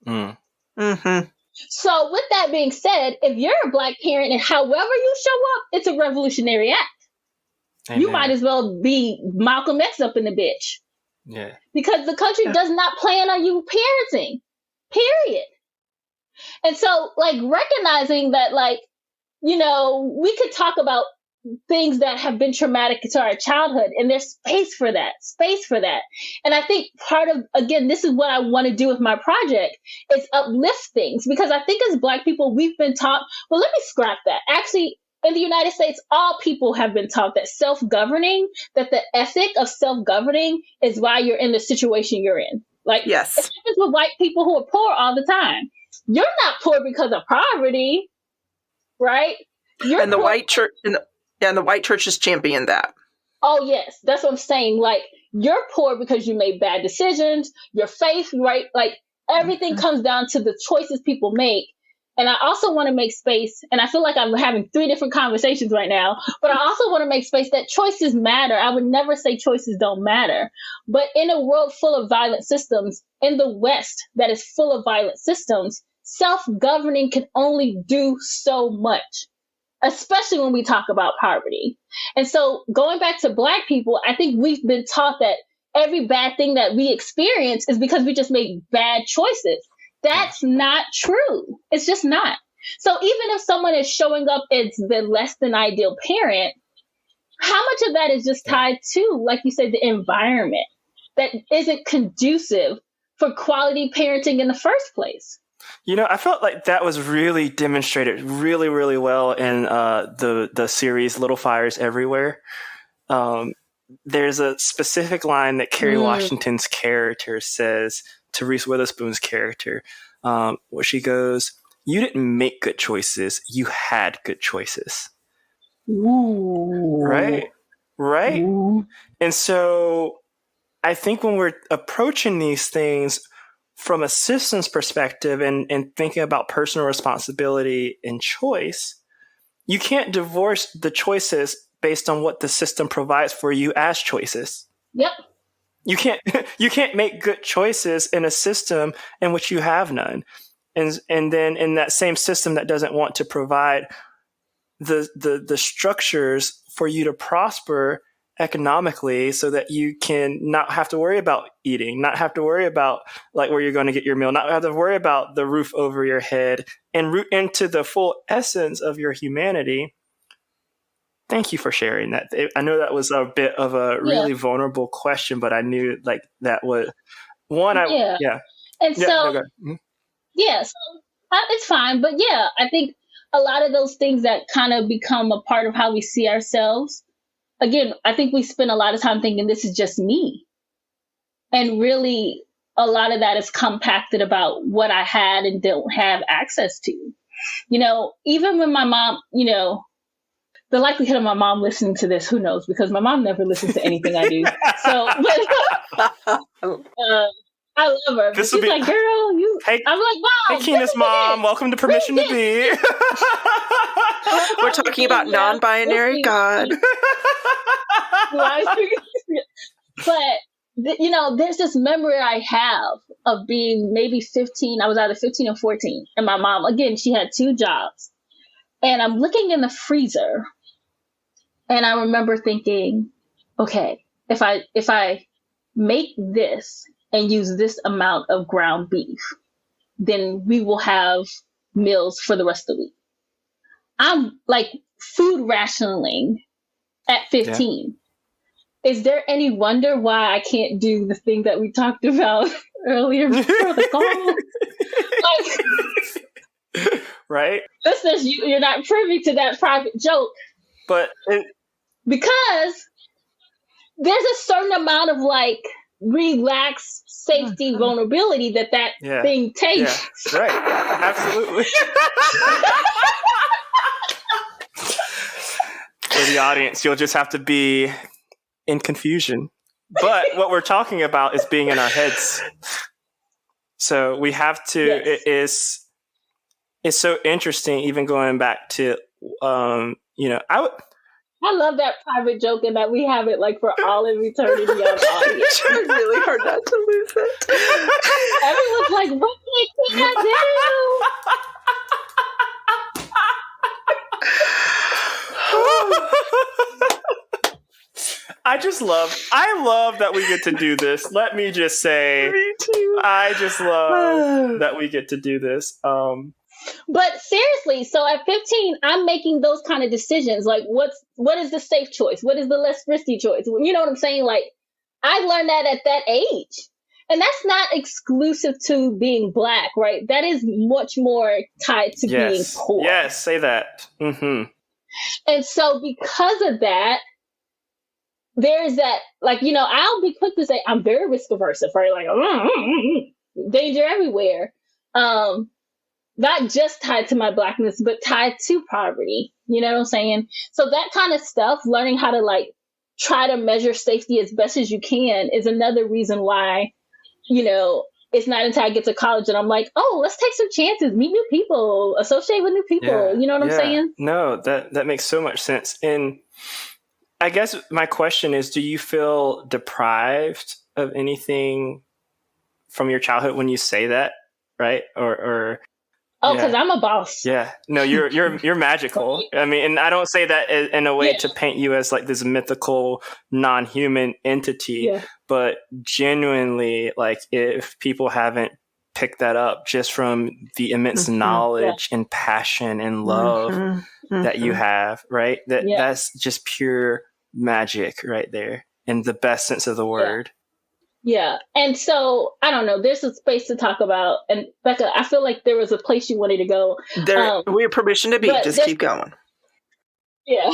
Mm. Mm-hmm. So with that being said, if you're a Black parent and however you show up, it's a revolutionary act. Amen. You might as well be Malcolm X up in the bitch. Yeah. Because the country does not plan on you parenting. Period. And so, like, recognizing that, like, you know, we could talk about things that have been traumatic to our childhood, and there's space for that. And I think part of, again, this is what I want to do with my project, is uplift things, because I think as Black people, we've been taught, well, let me scrap that. Actually, in the United States, all people have been taught that self-governing, that the ethic of self-governing is why you're in the situation you're in. Like, yes, it happens with white people who are poor all the time. You're not poor because of poverty, right? And the white church, and the white church has championed that. Oh, yes. That's what I'm saying. Like, you're poor because you made bad decisions, your faith, right? Like, everything comes down to the choices people make. And I also want to make space, and I feel like I'm having 3 different conversations right now, but I also want to make space that choices matter. I would never say choices don't matter. But in a world full of violent systems, in the West that is full of violent systems, self-governing can only do so much, especially when we talk about poverty. And so going back to Black people, I think we've been taught that every bad thing that we experience is because we just made bad choices. That's not true. It's just not. So even if someone is showing up as the less than ideal parent, how much of that is just tied to, like you said, the environment that isn't conducive for quality parenting in the first place? You know, I felt like that was really demonstrated really, really well in the series Little Fires Everywhere. There's a specific line that Kerry Washington's character says to Reese Witherspoon's character, where she goes, "You didn't make good choices, you had good choices." Ooh. Right? Ooh. And so I think when we're approaching these things from a systems perspective and thinking about personal responsibility and choice, you can't divorce the choices based on what the system provides for you as choices. Yep. You can't make good choices in a system in which you have none. And then in that same system that doesn't want to provide the structures for you to prosper economically so that you can not have to worry about eating, not have to worry about like where you're going to get your meal, not have to worry about the roof over your head, and root into the full essence of your humanity. Thank you for sharing that. I know that was a bit of a really vulnerable question, but I knew like that was one. And so, it's fine. But yeah, I think a lot of those things that kind of become a part of how we see ourselves. Again, I think we spend a lot of time thinking this is just me. And really, a lot of that is compacted about what I had and don't have access to. You know, even when my mom, you know, the likelihood of my mom listening to this, who knows? Because my mom never listens to anything I do. So, I love her. She's like, girl, you. Hey, I'm like, wow. Hey, Keena's mom. Welcome to Permission to Be. We're talking about non-binary God. But, you know, there's this memory I have of being maybe 15. I was either 15 or 14. And my mom, again, she had 2 jobs. And I'm looking in the freezer. And I remember thinking, okay, if I make this and use this amount of ground beef, then we will have meals for the rest of the week. I'm like food rationing at 15. Yeah. Is there any wonder why I can't do the thing that we talked about earlier before the call? Like, right? Listeners, you're not privy to that private joke. But because there's a certain amount of like relaxed safety vulnerability that thing takes. Yeah. Right. Absolutely. For the audience, you'll just have to be in confusion. But what we're talking about is being in our heads. So we have to, it's so interesting, even going back to, you know, I love that private joke and that we have it like for all of eternity on the audience. Tried really hard not to lose it. Everyone's like, what can I I love that we get to do this. Let me just say, Me too. I just love that we get to do this. But seriously, so at 15, I'm making those kind of decisions. Like, what is the safe choice? What is the less risky choice? You know what I'm saying? Like, I learned that at that age. And that's not exclusive to being Black, right? That is much more tied to being poor. Yes, say that. Mm-hmm. And so because of that, there's that, like, you know, I'll be quick to say I'm very risk averse, right? Like, danger everywhere. Not just tied to my Blackness, but tied to poverty. You know what I'm saying? So that kind of stuff, learning how to like try to measure safety as best as you can is another reason why, you know, it's not until I get to college that I'm like, oh, let's take some chances, meet new people, associate with new people. Yeah, you know what I'm saying? No, that makes so much sense. And I guess my question is, do you feel deprived of anything from your childhood when you say that, right? Or oh, because I'm a boss. Yeah. No, you're magical. I mean, and I don't say that in a way to paint you as like this mythical, non-human entity, but genuinely, like, if people haven't picked that up just from the immense knowledge and passion and love that you have, right? That's just pure magic right there in the best sense of the word. Yeah. And so, I don't know, there's a space to talk about. And Becca, I feel like there was a place you wanted to go. We have permission to be. Just keep going. Yeah.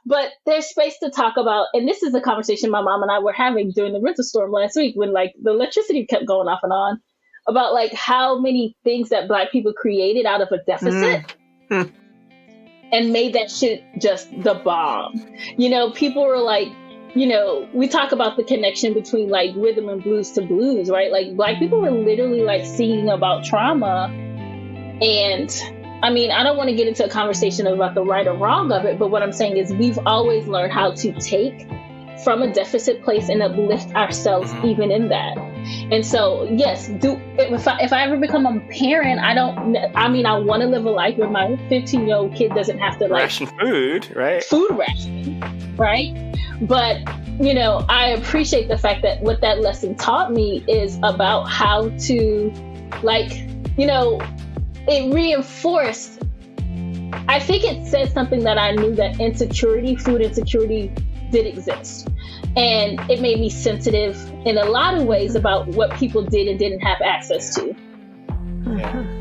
But there's space to talk about. And this is a conversation my mom and I were having during the winter storm last week when like the electricity kept going off and on, about like how many things that Black people created out of a deficit and made that shit just the bomb. You know, people were like, you know, we talk about the connection between like rhythm and blues to blues, right? Like Black people were literally like singing about trauma. And I mean, I don't want to get into a conversation about the right or wrong of it, but what I'm saying is we've always learned how to take from a deficit place and uplift ourselves even in that. And so, yes, if I ever become a parent, I want to live a life where my 15-year-old kid doesn't have to like ration food, right? Food ration, right? But, you know, I appreciate the fact that what that lesson taught me is about how to, like, you know, it reinforced, I think it said something that I knew, that food insecurity did exist. And it made me sensitive in a lot of ways about what people did and didn't have access to. Yeah.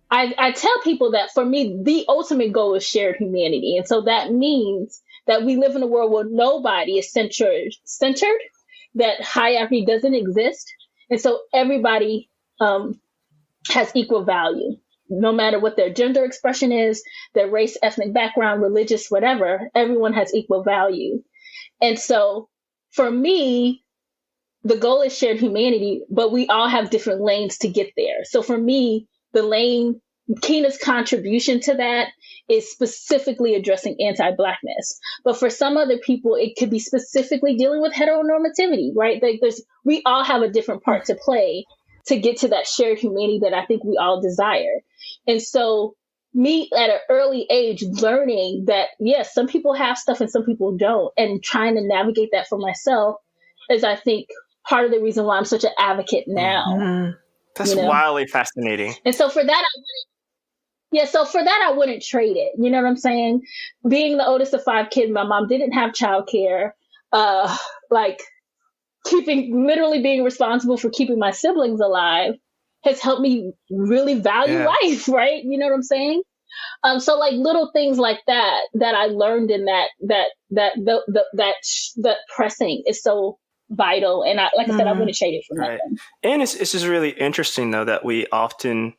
I tell people that for me, the ultimate goal is shared humanity. And so that means that we live in a world where nobody is centered, that hierarchy doesn't exist. And so everybody has equal value, no matter what their gender expression is, their race, ethnic background, religious, whatever, everyone has equal value. And so for me, the goal is shared humanity, but we all have different lanes to get there. So for me, the lane, Keena's contribution to that is specifically addressing anti-Blackness. But for some other people, it could be specifically dealing with heteronormativity, right? We all have a different part to play to get to that shared humanity that I think we all desire. And so me at an early age learning that, yes, some people have stuff and some people don't, and trying to navigate that for myself is, I think, part of the reason why I'm such an advocate now. That's wildly fascinating. And so for that, I wouldn't trade it. You know what I'm saying? Being the oldest of 5 kids, my mom didn't have childcare. Literally being responsible for keeping my siblings alive has helped me really value life, right? You know what I'm saying? So like little things like that I learned in that pressing is so vital. And I said, I wouldn't trade it for nothing. And it's just really interesting though, that we often,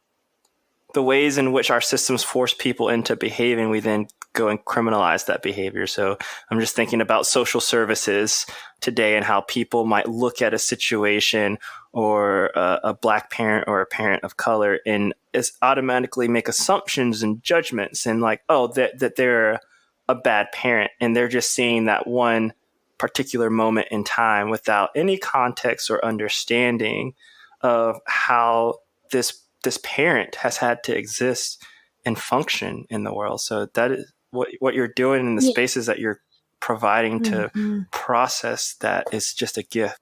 the ways in which our systems force people into behaving, we then go and criminalize that behavior. So I'm just thinking about social services today and how people might look at a situation or a Black parent or a parent of color and automatically make assumptions and judgments and like, oh, that they're a bad parent, and they're just seeing that one particular moment in time without any context or understanding of how this parent has had to exist and function in the world. So that is what you're doing in the spaces that you're providing to process that is just a gift.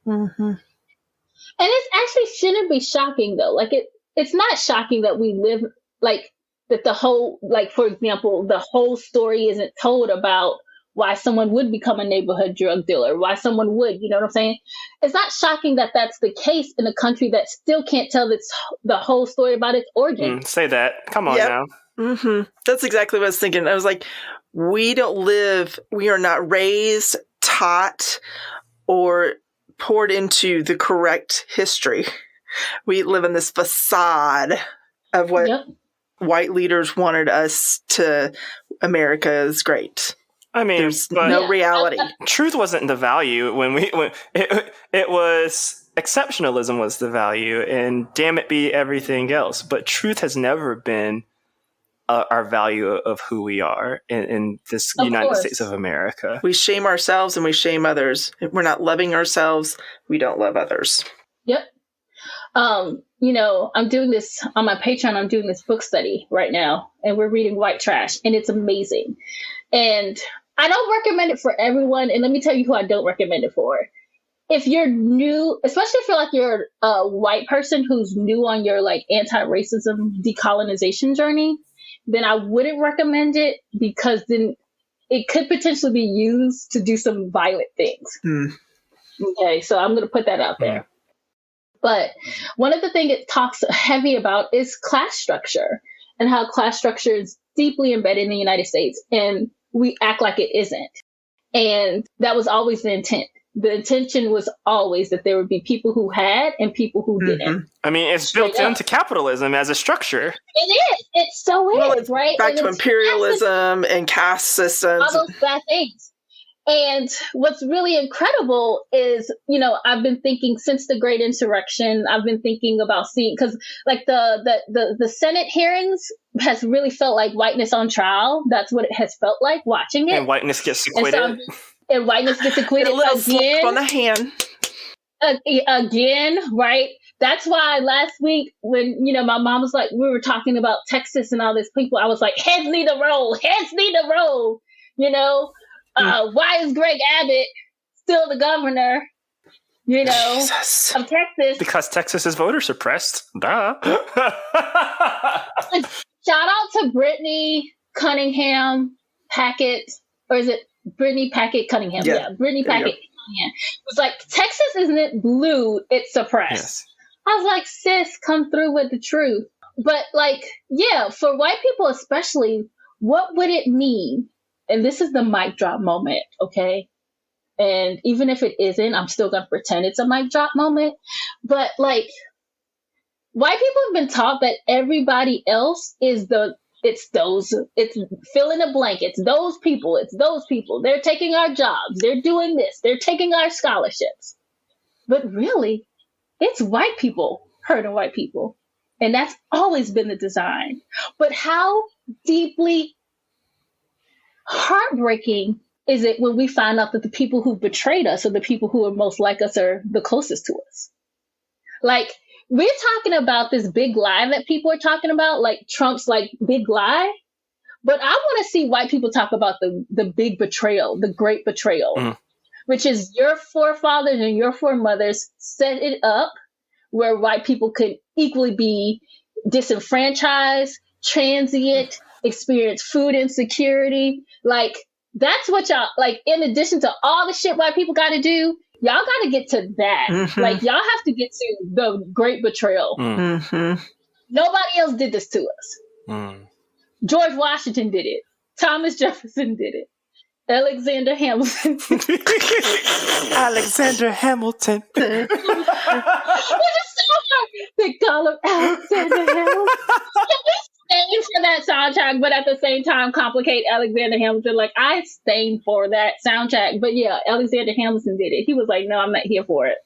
And it actually shouldn't be shocking though. Like it's not shocking that we live like that the whole, like, for example, the whole story isn't told about why someone would become a neighborhood drug dealer, why someone would, you know what I'm saying? It's not shocking that that's the case in a country that still can't tell the whole story about its origin. Say that. Come on now. Mm-hmm. That's exactly what I was thinking. I was like, we are not raised, taught, or poured into the correct history. We live in this facade of what white leaders wanted us to. America is great. I mean, there's no reality. Truth wasn't the value when it was exceptionalism was the value, and damn it be everything else. But truth has never been our value of who we are in this United States of America. We shame ourselves and we shame others. If we're not loving ourselves, we don't love others. Yep. I'm doing this on my Patreon. I'm doing this book study right now, and we're reading White Trash, and it's amazing. And I don't recommend it for everyone. And let me tell you who I don't recommend it for. If you're new, especially if you're like you're a white person who's new on your like anti-racism decolonization journey, then I wouldn't recommend it, because then it could potentially be used to do some violent things. Okay, so I'm going to put that out there. But one of the things it talks heavy about is class structure, and how class structure is deeply embedded in the United States, and we act like it isn't. And that was always the intent. The intention was always that there would be people who had and people who didn't. I mean, it's built into capitalism as a structure. It is. It so is, right? Back to imperialism and caste systems. All those bad things. And what's really incredible is, I've been thinking since the Great Insurrection, I've been thinking about seeing, because like the Senate hearings has really felt like whiteness on trial. That's what it has felt like watching it. And whiteness gets acquitted. And whiteness gets acquitted a little slap on the hand. Again, right? That's why last week when, my mom was like, we were talking about Texas and all these people, I was like, heads need to roll, why is Greg Abbott still the governor, Jesus. of Texas? Because Texas is voter suppressed. Duh. Shout out to Brittany Cunningham Packett, or is it Brittany Packett Cunningham? Yeah, Brittany Packett Cunningham. It was like, Texas isn't blue, it's suppressed. Yes. I was like, sis, come through with the truth. But for white people especially, what would it mean? And this is the mic drop moment, okay? And even if it isn't, I'm still going to pretend it's a mic drop moment. But white people have been taught that everybody else is it's fill in the blank. It's those people. They're taking our jobs. They're doing this. They're taking our scholarships. But really, it's white people hurting white people. And that's always been the design. But how deeply heartbreaking is it when we find out that the people who betrayed us are the people who are most like us, are the closest to us? Like, we're talking about this big lie that people are talking about, like Trump's like big lie. But I want to see white people talk about the big betrayal, the great betrayal, which is your forefathers and your foremothers set it up where white people could equally be disenfranchised, transient, experience food insecurity. Like, that's what y'all, like, in addition to all the shit white people got to do, y'all got to get to that. Like, y'all have to get to the great betrayal. Nobody else did this to us. George Washington did it. Thomas Jefferson did it. Alexander Hamilton. Alexander Hamilton. They call him Alexander Hamilton. stained for that soundtrack, but at the same time complicate Alexander Hamilton. Like, I stained for that soundtrack, but yeah, Alexander Hamilton did it. He was like, no, I'm not here for it.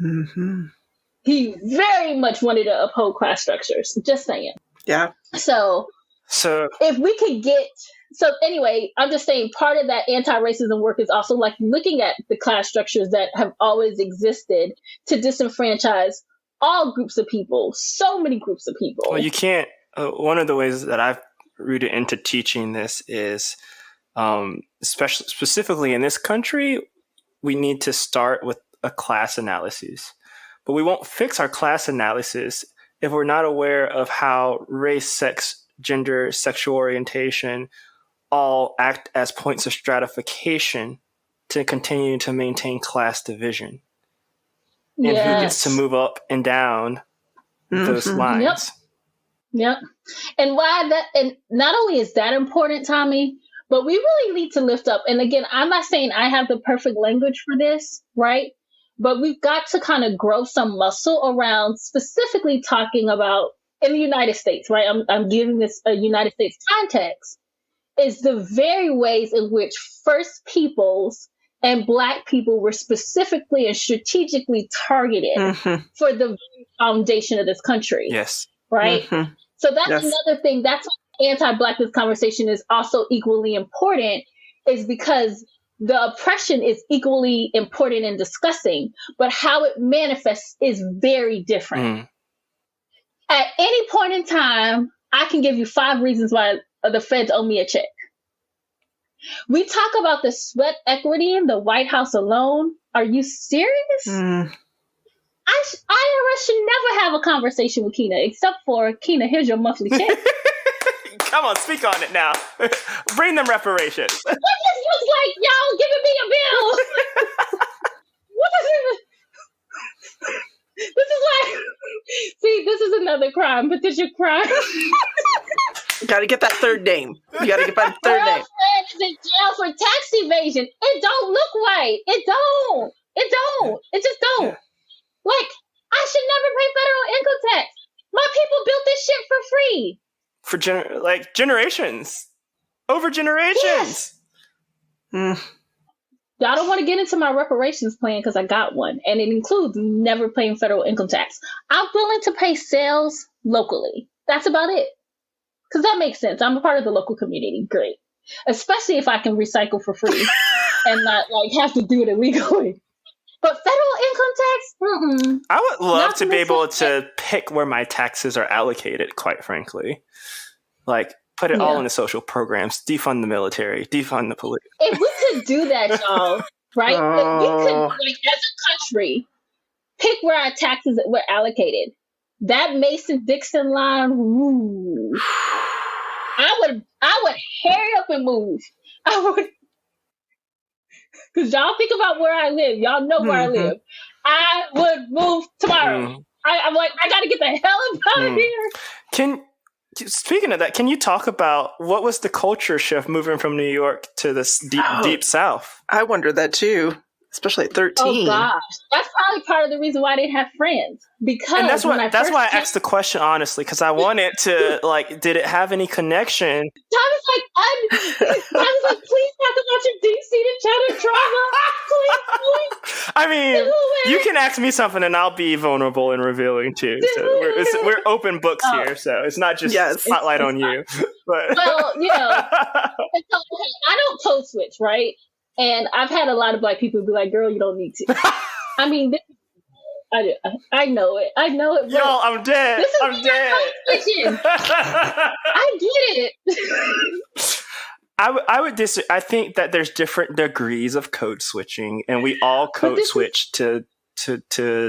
Mm-hmm. He very much wanted to uphold class structures. Just saying. Yeah. So if we could get, so anyway, I'm just saying part of that anti-racism work is also like looking at the class structures that have always existed to disenfranchise all groups of people, so many groups of people. Well, you can't, one of the ways that I've rooted into teaching this is, specifically in this country, we need to start with a class analysis. But we won't fix our class analysis if we're not aware of how race, sex, gender, sexual orientation all act as points of stratification to continue to maintain class division. And who gets to move up and down those lines. Yep. And why that, and not only is that important, Tommy, but we really need to lift up. And again, I'm not saying I have the perfect language for this, right? But we've got to kind of grow some muscle around specifically talking about in the United States, right? I'm giving this a United States context, is the very ways in which First Peoples and Black people were specifically and strategically targeted for the foundation of this country. Yes. Right? So that's another thing. That's why the anti-Blackness conversation is also equally important, is because the oppression is equally important in discussing, but how it manifests is very different. At any point in time, I can give you 5 reasons why the feds owe me a check. We talk about the sweat equity in the White House alone. Are you serious? IRS should never have a conversation with Keena, except for, Keena, here's your monthly check. Come on, speak on it now. Bring them reparations. What this looks like, y'all giving me a bill. What is it? This is like, see, this is another crime, potential crime. Got to get that third name. You got to get that third name. Girlfriend is in jail for tax evasion. It don't look right. It don't. It just don't. Yeah. Like, I should never pay federal income tax. My people built this shit for free. For generations. Over generations. Yes. Y'all don't want to get into my reparations plan because I got one. And it includes never paying federal income tax. I'm willing to pay sales locally. That's about it. Because that makes sense. I'm a part of the local community. Great. Especially if I can recycle for free and not like have to do it illegally. But federal income tax? I would love to be able to pick where my taxes are allocated, quite frankly. Like, put it all into social programs, defund the military, defund the police. If we could do that, y'all, right? If we could, like, as a country, pick where our taxes were allocated. That Mason-Dixon line, ooh, I would hurry up and move. I would. Because y'all think about where I live. Y'all know where I live. I would move tomorrow. I'm like, I got to get the hell out of here. Speaking of that, can you talk about what was the culture shift moving from New York to this deep South? I wondered that too, especially at 13. Oh gosh, that's probably part of the reason why I didn't have friends. Because and that's why I asked the question honestly, because I wanted to like, did it have any connection? I was like, please talk about your deep-seated childhood trauma. Please. I mean, you can ask me something and I'll be vulnerable and revealing too. So we're open books here, so it's not just spotlight on you. But. Well, you know, so, okay, I don't code switch, right? And I've had a lot of Black people be like, girl, you don't need to. I mean, I know it. Yo, I'm dead. I'm dead. I get it. I would disagree. I think that there's different degrees of code switching, and we all code switch to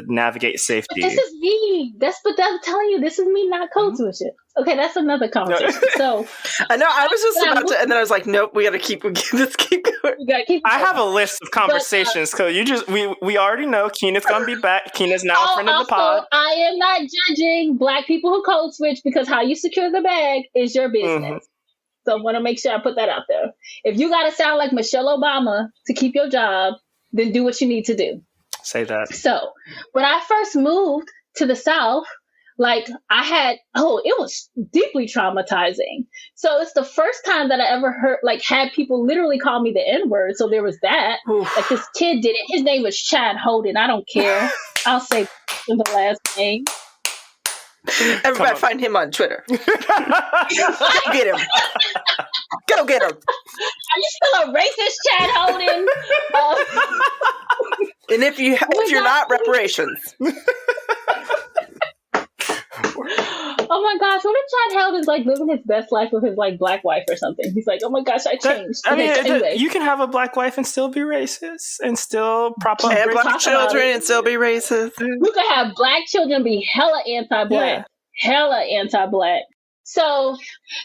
navigate safety. But this is me. But I'm telling you, this is me not code switching. Okay, that's another conversation. So I know I was just about to, and then I was like, nope, let's keep going. I have a list of conversations because we already know Keena's gonna be back. Keena's now a friend of the pod. I am not judging Black people who code switch because how you secure the bag is your business. So I want to make sure I put that out there. If you got to sound like Michelle Obama to keep your job, then do what you need to do. Say that. So when I first moved to the South, Like it was deeply traumatizing. So it's the first time that I ever heard, like, had people literally call me the N-word. So there was that. Like, this kid did it. His name was Chad Holden. I don't care. I'll say the last name. Everybody find him on Twitter. Get him. Go get him. Are you still a racist, Chad Holden? And if you're not, reparations. Oh my gosh, what if Chad Holden's like living his best life with his like black wife or something? He's like, oh my gosh, I changed. Anyway. You can have a black wife and still be racist and still prop up and black children and still be racist. You can have black children be hella anti-black. Hella anti-black. So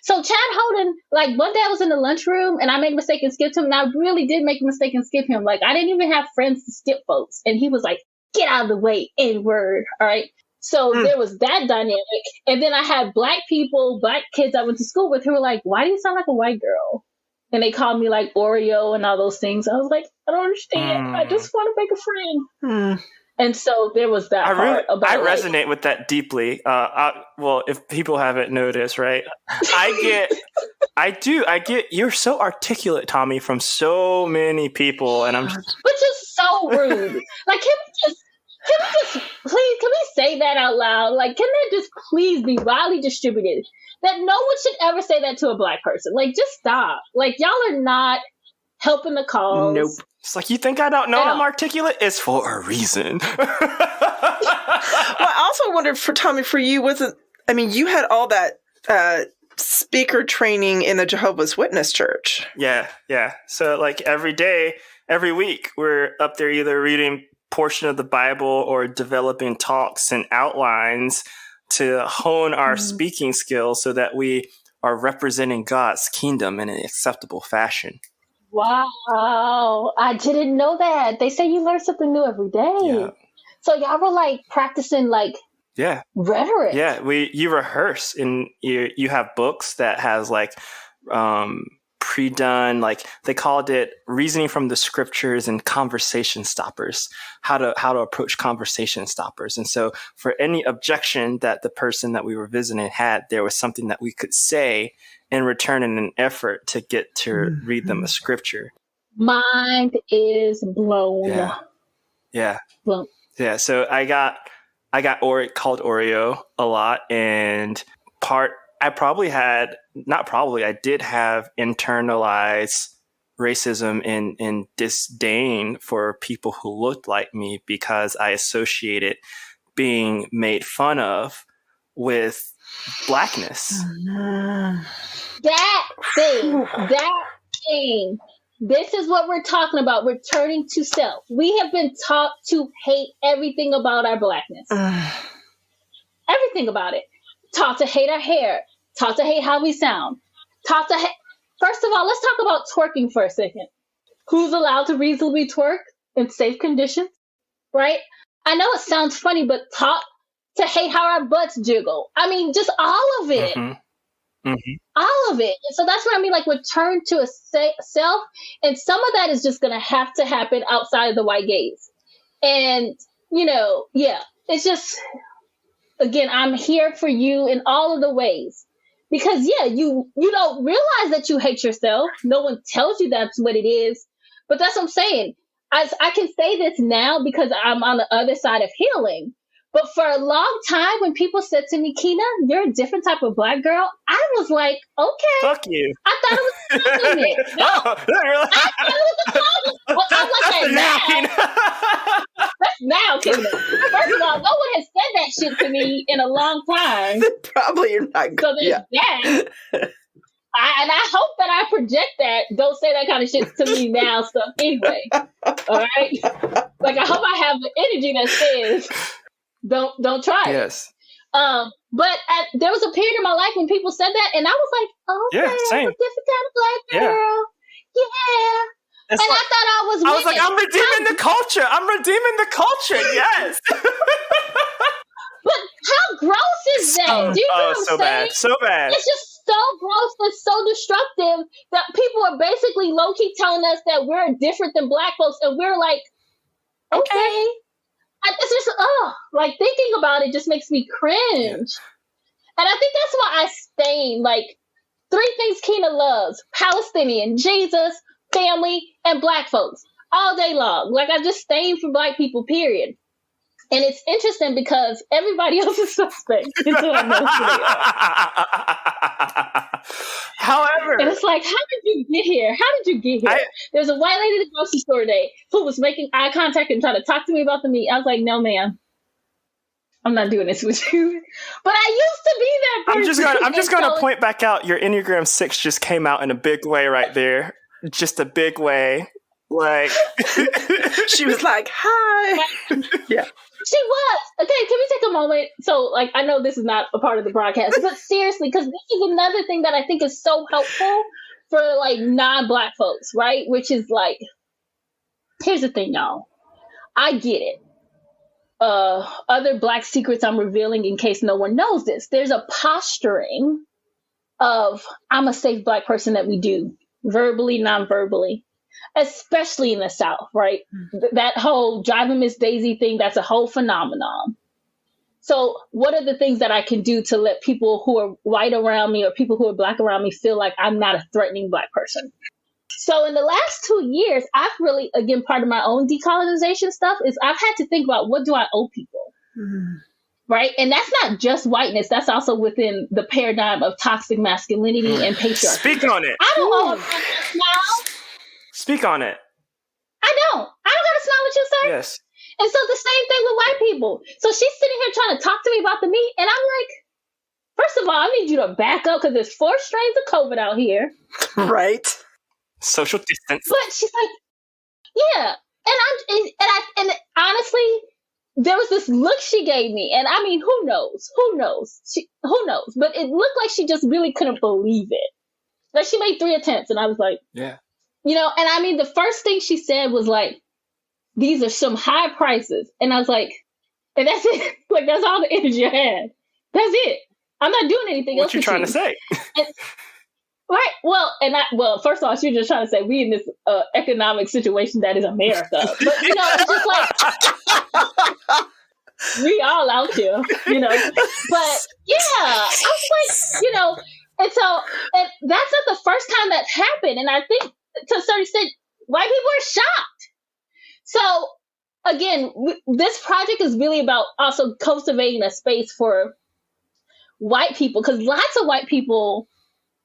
Chad Holden, like, one day I was in the lunchroom and I made a mistake and skipped him, and I really did make a mistake and skip him. Like, I didn't even have friends to skip folks, and he was like, get out of the way, N-word. All right. So there was that dynamic. And then I had black kids I went to school with who were like, why do you sound like a white girl? And they called me like Oreo and all those things. I was like, I don't understand. I just want to make a friend. And so there was that I resonate with that deeply. Well, if people haven't noticed, right? I get, you're so articulate, Tommy, from so many people. And which is so rude. Like, can we say that out loud? Like, can that just please be widely distributed? That no one should ever say that to a black person. Like, just stop. Like, y'all are not helping the cause. Nope. It's like, you think I don't know I'm articulate? It's for a reason. Well, I also wondered for you, you had all that speaker training in the Jehovah's Witness church. Yeah. So like every week, we're up there either reading portion of the Bible or developing talks and outlines to hone our speaking skills so that we are representing God's kingdom in an acceptable fashion. Wow. I didn't know that. They say you learn something new every day. Yeah. So y'all were like practicing like rhetoric. Yeah, you rehearse, and you have books that has like pre-done, like they called it reasoning from the scriptures and conversation stoppers, how to approach conversation stoppers. And so for any objection that the person that we were visiting had, there was something that we could say in return in an effort to get to read them a scripture. Mind is blown. Yeah. So I got called Oreo a lot, and I did have internalized racism and disdain for people who looked like me because I associated being made fun of with blackness. That thing. This is what we're talking about. Returning to self. We have been taught to hate everything about our blackness. Everything about it. Taught to hate our hair. Taught to hate how we sound. First of all, let's talk about twerking for a second. Who's allowed to reasonably twerk in safe conditions? Right? I know it sounds funny, but taught to hate how our butts jiggle. I mean, just all of it. All of it. And so that's what I mean, like, return to a self. And some of that is just going to have to happen outside of the white gaze. And, it's just, again, I'm here for you in all of the ways. Because, you don't realize that you hate yourself. No one tells you that's what it is. But that's what I'm saying. I can say this now because I'm on the other side of healing. But for a long time, when people said to me, Kina, you're a different type of black girl, I was like, okay. Fuck you. I thought it was a compliment. No, I thought it was a compliment. Well, I'm like that now. That's now, Kina. First of all, no one has said that shit to me in a long time. Probably you're not good. So there's that. And I hope that I project that. Don't say that kind of shit to me now stuff anyway. All right? Like, I hope I have the energy that says, don't try it. Yes. But there was a period in my life when people said that, and I was like, okay, same. I'm a different kind of black girl. Yeah. And I thought I was like, I'm redeeming the culture. Yes. But how gross is that? Do you know what I'm saying? So bad. It's just so gross and so destructive that people are basically low-key telling us that we're different than black folks, and we're like, okay. It's just, like thinking about it just makes me cringe. Yeah. And I think that's why I stain, like, 3 things Kina loves: Palestinian, Jesus, family, and Black folks all day long. Like, I just stain for Black people, period. And it's interesting because everybody else is suspect until I know who they are. However, and it's like, how did you get here? How did you get here? There's a white lady at the grocery store today who was making eye contact and trying to talk to me about the meat. I was like, no, ma'am. I'm not doing this with you. But I used to be that person. I'm just gonna point back out your Enneagram 6 just came out in a big way right there. Just a big way. Like she was like, hi. Yeah. She was. Okay, can we take a moment? So, like, I know this is not a part of the broadcast, but seriously, because this is another thing that I think is so helpful for, like, non-Black folks, right? Which is, like, here's the thing, y'all. I get it. Other Black secrets I'm revealing in case no one knows this. There's a posturing of, I'm a safe Black person that we do, verbally, non-verbally. Especially in the South, right? That whole driving Miss Daisy thing, that's a whole phenomenon. So what are the things that I can do to let people who are white around me or people who are Black around me feel like I'm not a threatening Black person? So in the last 2 years, I've really, again, part of my own decolonization stuff is I've had to think about, what do I owe people? Right? And that's not just whiteness. That's also within the paradigm of toxic masculinity and patriarchy. Speak on it. I don't owe a now. Speak on it. I don't got to smile at you, sir. Yes. And so the same thing with white people. So she's sitting here trying to talk to me about the meat. And I'm like, first of all, I need you to back up because there's 4 strains of COVID out here. Right. Social distance. But she's like, yeah. And honestly, there was this look she gave me. And I mean, who knows? Who knows? Who knows? But it looked like she just really couldn't believe it. Like, she made 3 attempts. And I was like, yeah. You know, and I mean, the first thing she said was like, these are some high prices. And I was like, and that's it. Like, that's all the energy I had. That's it. I'm not doing anything else. What you trying to say? And, right. Well, first of all, she was just trying to say we in this economic situation that is America. But, you know, it's just like, we all out here, you know. But, yeah, I was like, you know, and so, and that's not the first time that's happened. And I think, to a certain extent, white people are shocked. So, again, this project is really about also cultivating a space for white people, because lots of white people,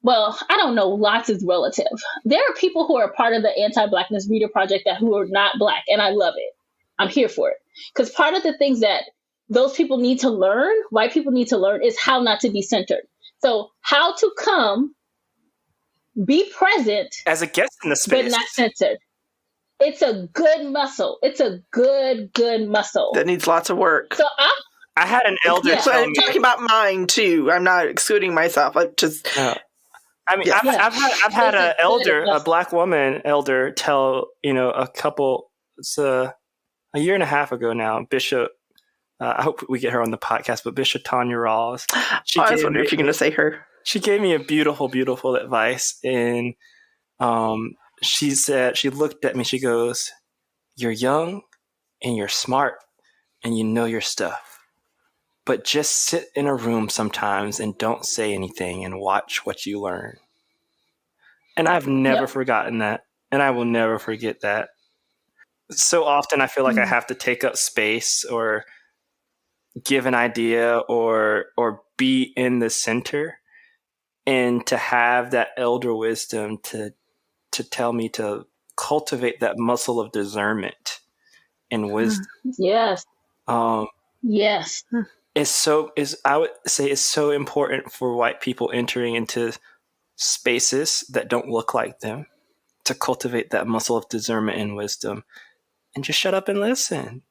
well, I don't know, lots is relative. There are people who are part of the Anti-Blackness Reader Project who are not Black, and I love it. I'm here for it. Because part of the things that those people need to learn, white people need to learn, is how not to be centered. So, how to come, be present as a guest in the space, but not censored. It's a good muscle. It's a good muscle that needs lots of work. So I had an elder tell me. I'm talking about mine too. I'm not excluding myself. I just. I mean, I've had an elder, a Black woman elder, tell a couple. It's a year and a half ago now. Bishop. I hope we get her on the podcast, but Bishop Tanya Rawls. I was wondering if you're going to say her. She gave me a beautiful, beautiful advice. And she said, she looked at me, she goes, "You're young and you're smart and you know your stuff. But just sit in a room sometimes and don't say anything and watch what you learn." And I've never forgotten that. And I will never forget that. So often I feel like I have to take up space or give an idea or be in the center, and to have that elder wisdom to tell me to cultivate that muscle of discernment and wisdom. Yes. Yes. I would say it's so important for white people entering into spaces that don't look like them, to cultivate that muscle of discernment and wisdom, and just shut up and listen.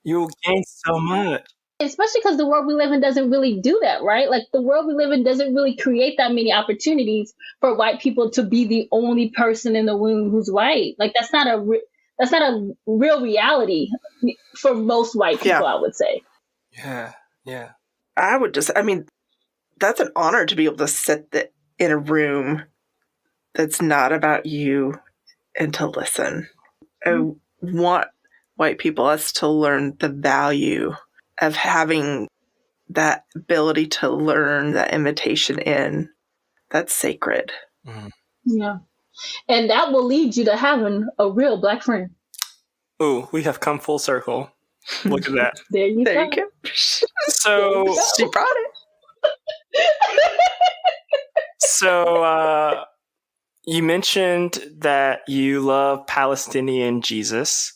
You will gain so much. Especially because the world we live in doesn't really do that, right? Like, the world we live in doesn't really create that many opportunities for white people to be the only person in the room who's white. Like, that's not a real reality for most white people, I would say. Yeah. Yeah. That's an honor to be able to sit in a room that's not about you and to listen. I want white people, us to learn the value of having that ability to learn, that invitation in. That's sacred. Yeah. And that will lead you to having a real Black friend. Ooh, we have come full circle. Look at that. There you There go. you go. So, She brought it. so you mentioned that you love Palestinian Jesus,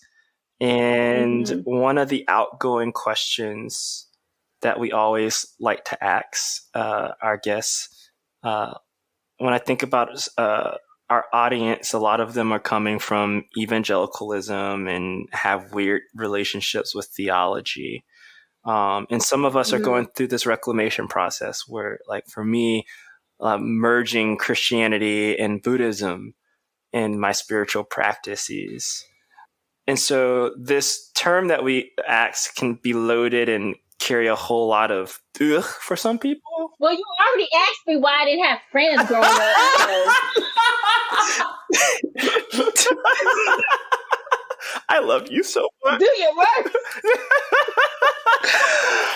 and one of the outgoing questions that we always like to ask our guests, when I think about our audience, a lot of them are coming from evangelicalism and have weird relationships with theology. And some of us are going through this reclamation process where, like for me, merging Christianity and Buddhism in my spiritual practices. And so this term that we ask can be loaded and carry a whole lot of ugh for some people. Well, you already asked me why I didn't have friends growing up. So. I love you so much. Do your work.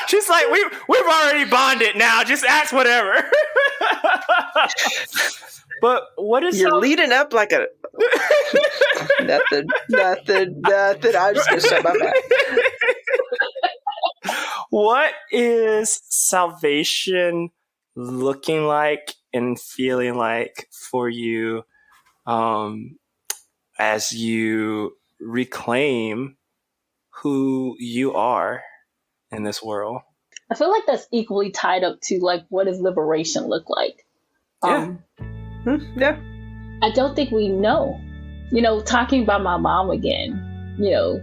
She's like, we've already bonded now. Just ask whatever. But what is You're leading up like a nothing. I'm just gonna shut my mouth. What is salvation looking like and feeling like for you as you reclaim who you are in this world? I feel like that's equally tied up to like, what does liberation look like? Yeah. I don't think we know. You know, talking about my mom again, you know,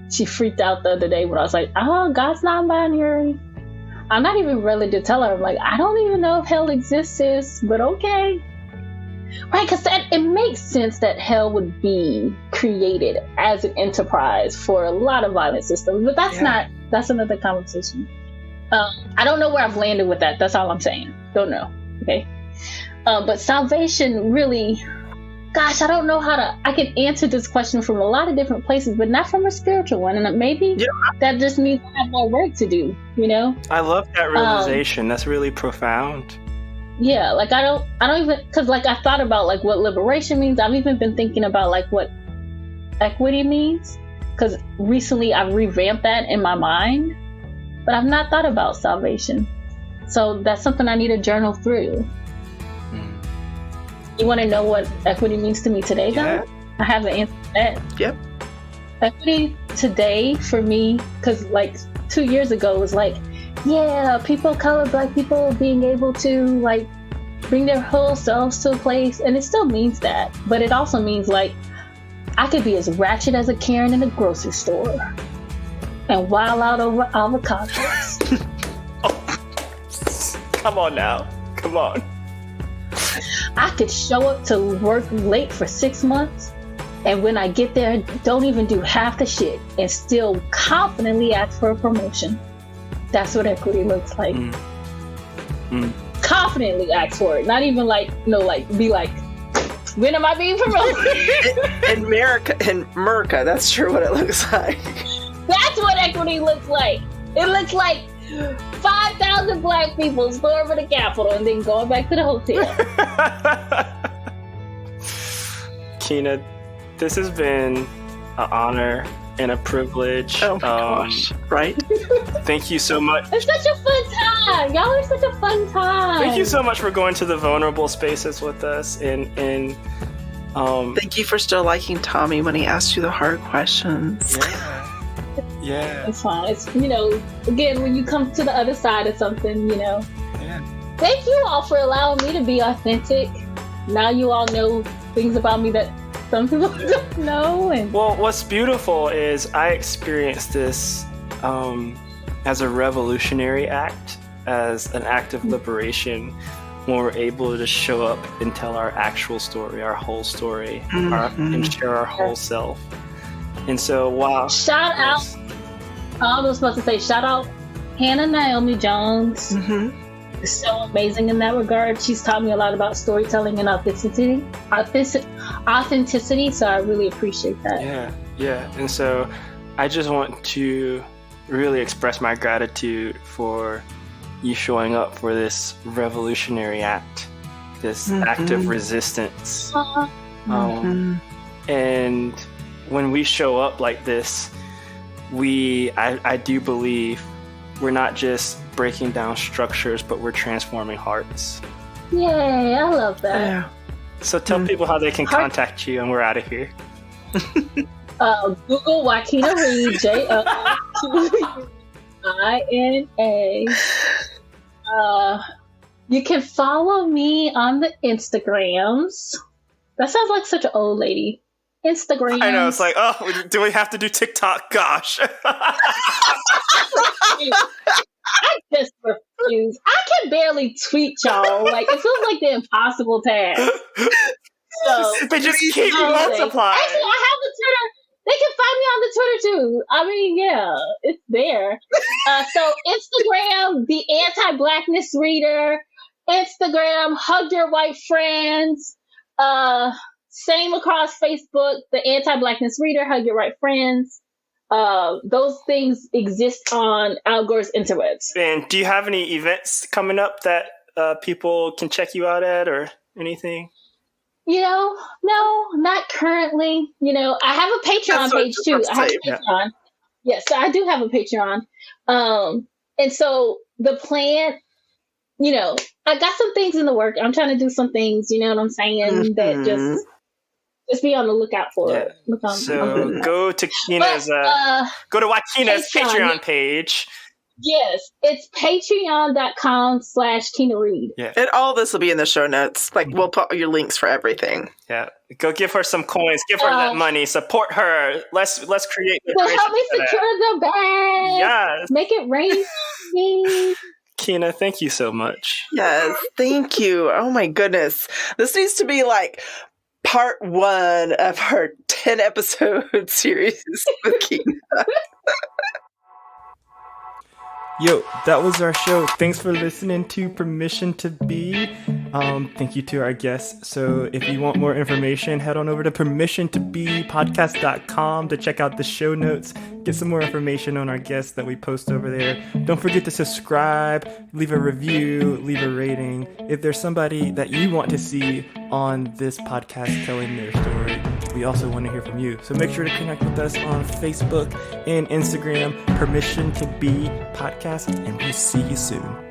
she freaked out the other day when I was like, oh, God's not binary. I'm not even ready to tell her. I'm like, I don't even know if hell exists, but okay. Right, because it makes sense that hell would be created as an enterprise for a lot of violent systems, but that's another conversation. I don't know where I've landed with that. That's all I'm saying. Don't know. Okay. But salvation really, gosh, I don't know I can answer this question from a lot of different places, but not from a spiritual one. And maybe that just means I have more work to do, you know? I love that realization. That's really profound. Yeah, like I don't even, because like I thought about like what liberation means. I've even been thinking about like what equity means, because recently I've revamped that in my mind, but I've not thought about salvation. So that's something I need to journal through. You want to know what equity means to me today, though? I have an answer to that. Yep. Equity today for me, because like 2 years ago it was like, yeah, people of color, Black people being able to like bring their whole selves to a place, and it still means that, but it also means like I could be as ratchet as a Karen in a grocery store and wild out over avocados. Come on now. Come on. I could show up to work late for 6 months, and when I get there, don't even do half the shit and still confidently ask for a promotion. That's what equity looks like. Confidently ask for it. Not even like, be like, when am I being promoted? In America, that's true what it looks like. That's what equity looks like. It looks like 5,000 Black people storming the Capitol and then going back to the hotel. Kina, this has been an honor and a privilege. Oh my gosh, right? Thank you so much. It's such a fun time. Y'all are such a fun time. Thank you so much for going to the vulnerable spaces with us. And thank you for still liking Tommy when he asked you the hard questions. Yeah. It's fine. It's, you know, again, when you come to the other side of something, you know. Yeah. Thank you all for allowing me to be authentic. Now you all know things about me that some people don't know. And well, what's beautiful is I experienced this as a revolutionary act, as an act of liberation, when we're able to show up and tell our actual story, our whole story, and share our whole self. And so, wow. Shout out, I was supposed to say, shout out Hannah Naomi Jones. Is so amazing in that regard. She's taught me a lot about storytelling and authenticity. So I really appreciate that. Yeah. And so I just want to really express my gratitude for you showing up for this revolutionary act, this act of resistance. And when we show up like this, I do believe we're not just breaking down structures, but we're transforming hearts. Yay, I love that. Yeah. So tell people how they can contact you, and we're out of here. Google Joquina Reed, Joquina. You can follow me on the Instagrams. That sounds like such an old lady. Instagram. I know, it's like, oh, do we have to do TikTok? Gosh. I just refuse. I can barely tweet y'all. Like, it feels like the impossible task. So, they just keep multiplying. Actually, I have a Twitter. They can find me on the Twitter too. I mean, yeah, it's there. So Instagram, the Anti-Blackness Reader. Instagram, Hug Your White Friends. Same across Facebook, the Anti-Blackness Reader, Hug Your White Friends. Those things exist on Al Gore's interwebs. And do you have any events coming up that people can check you out at or anything? No, not currently. I have a Patreon page too. I have a Patreon. Yeah. Yes, so I do have a Patreon. And so the plan, I got some things in the work. I'm trying to do some things, you know what I'm saying, that just be on the lookout for it. So go to Joquina's Patreon page. Yes, it's patreon.com/Tina Reed. Yeah. And all this will be in the show notes. Like, we'll put your links for everything. Yeah. Go give her some coins. Give her that money. Support her. Let's create. So help me secure the bag. Yes. Make it rain. Joquina, thank you so much. Yes, thank you. Oh my goodness. This needs to be like part 1 of our 10-episode series with Joquina. Yo, that was our show. Thanks for listening to Permission to Be. Thank you to our guests. So if you want more information, head on over to permissiontobepodcast.com to check out the show notes, get some more information on our guests that we post over there. Don't forget to subscribe, leave a review, leave a rating. If there's somebody that you want to see on this podcast telling their story, we also want to hear from you. So make sure to connect with us on Facebook and Instagram, Permission to Be Podcast, and we'll see you soon.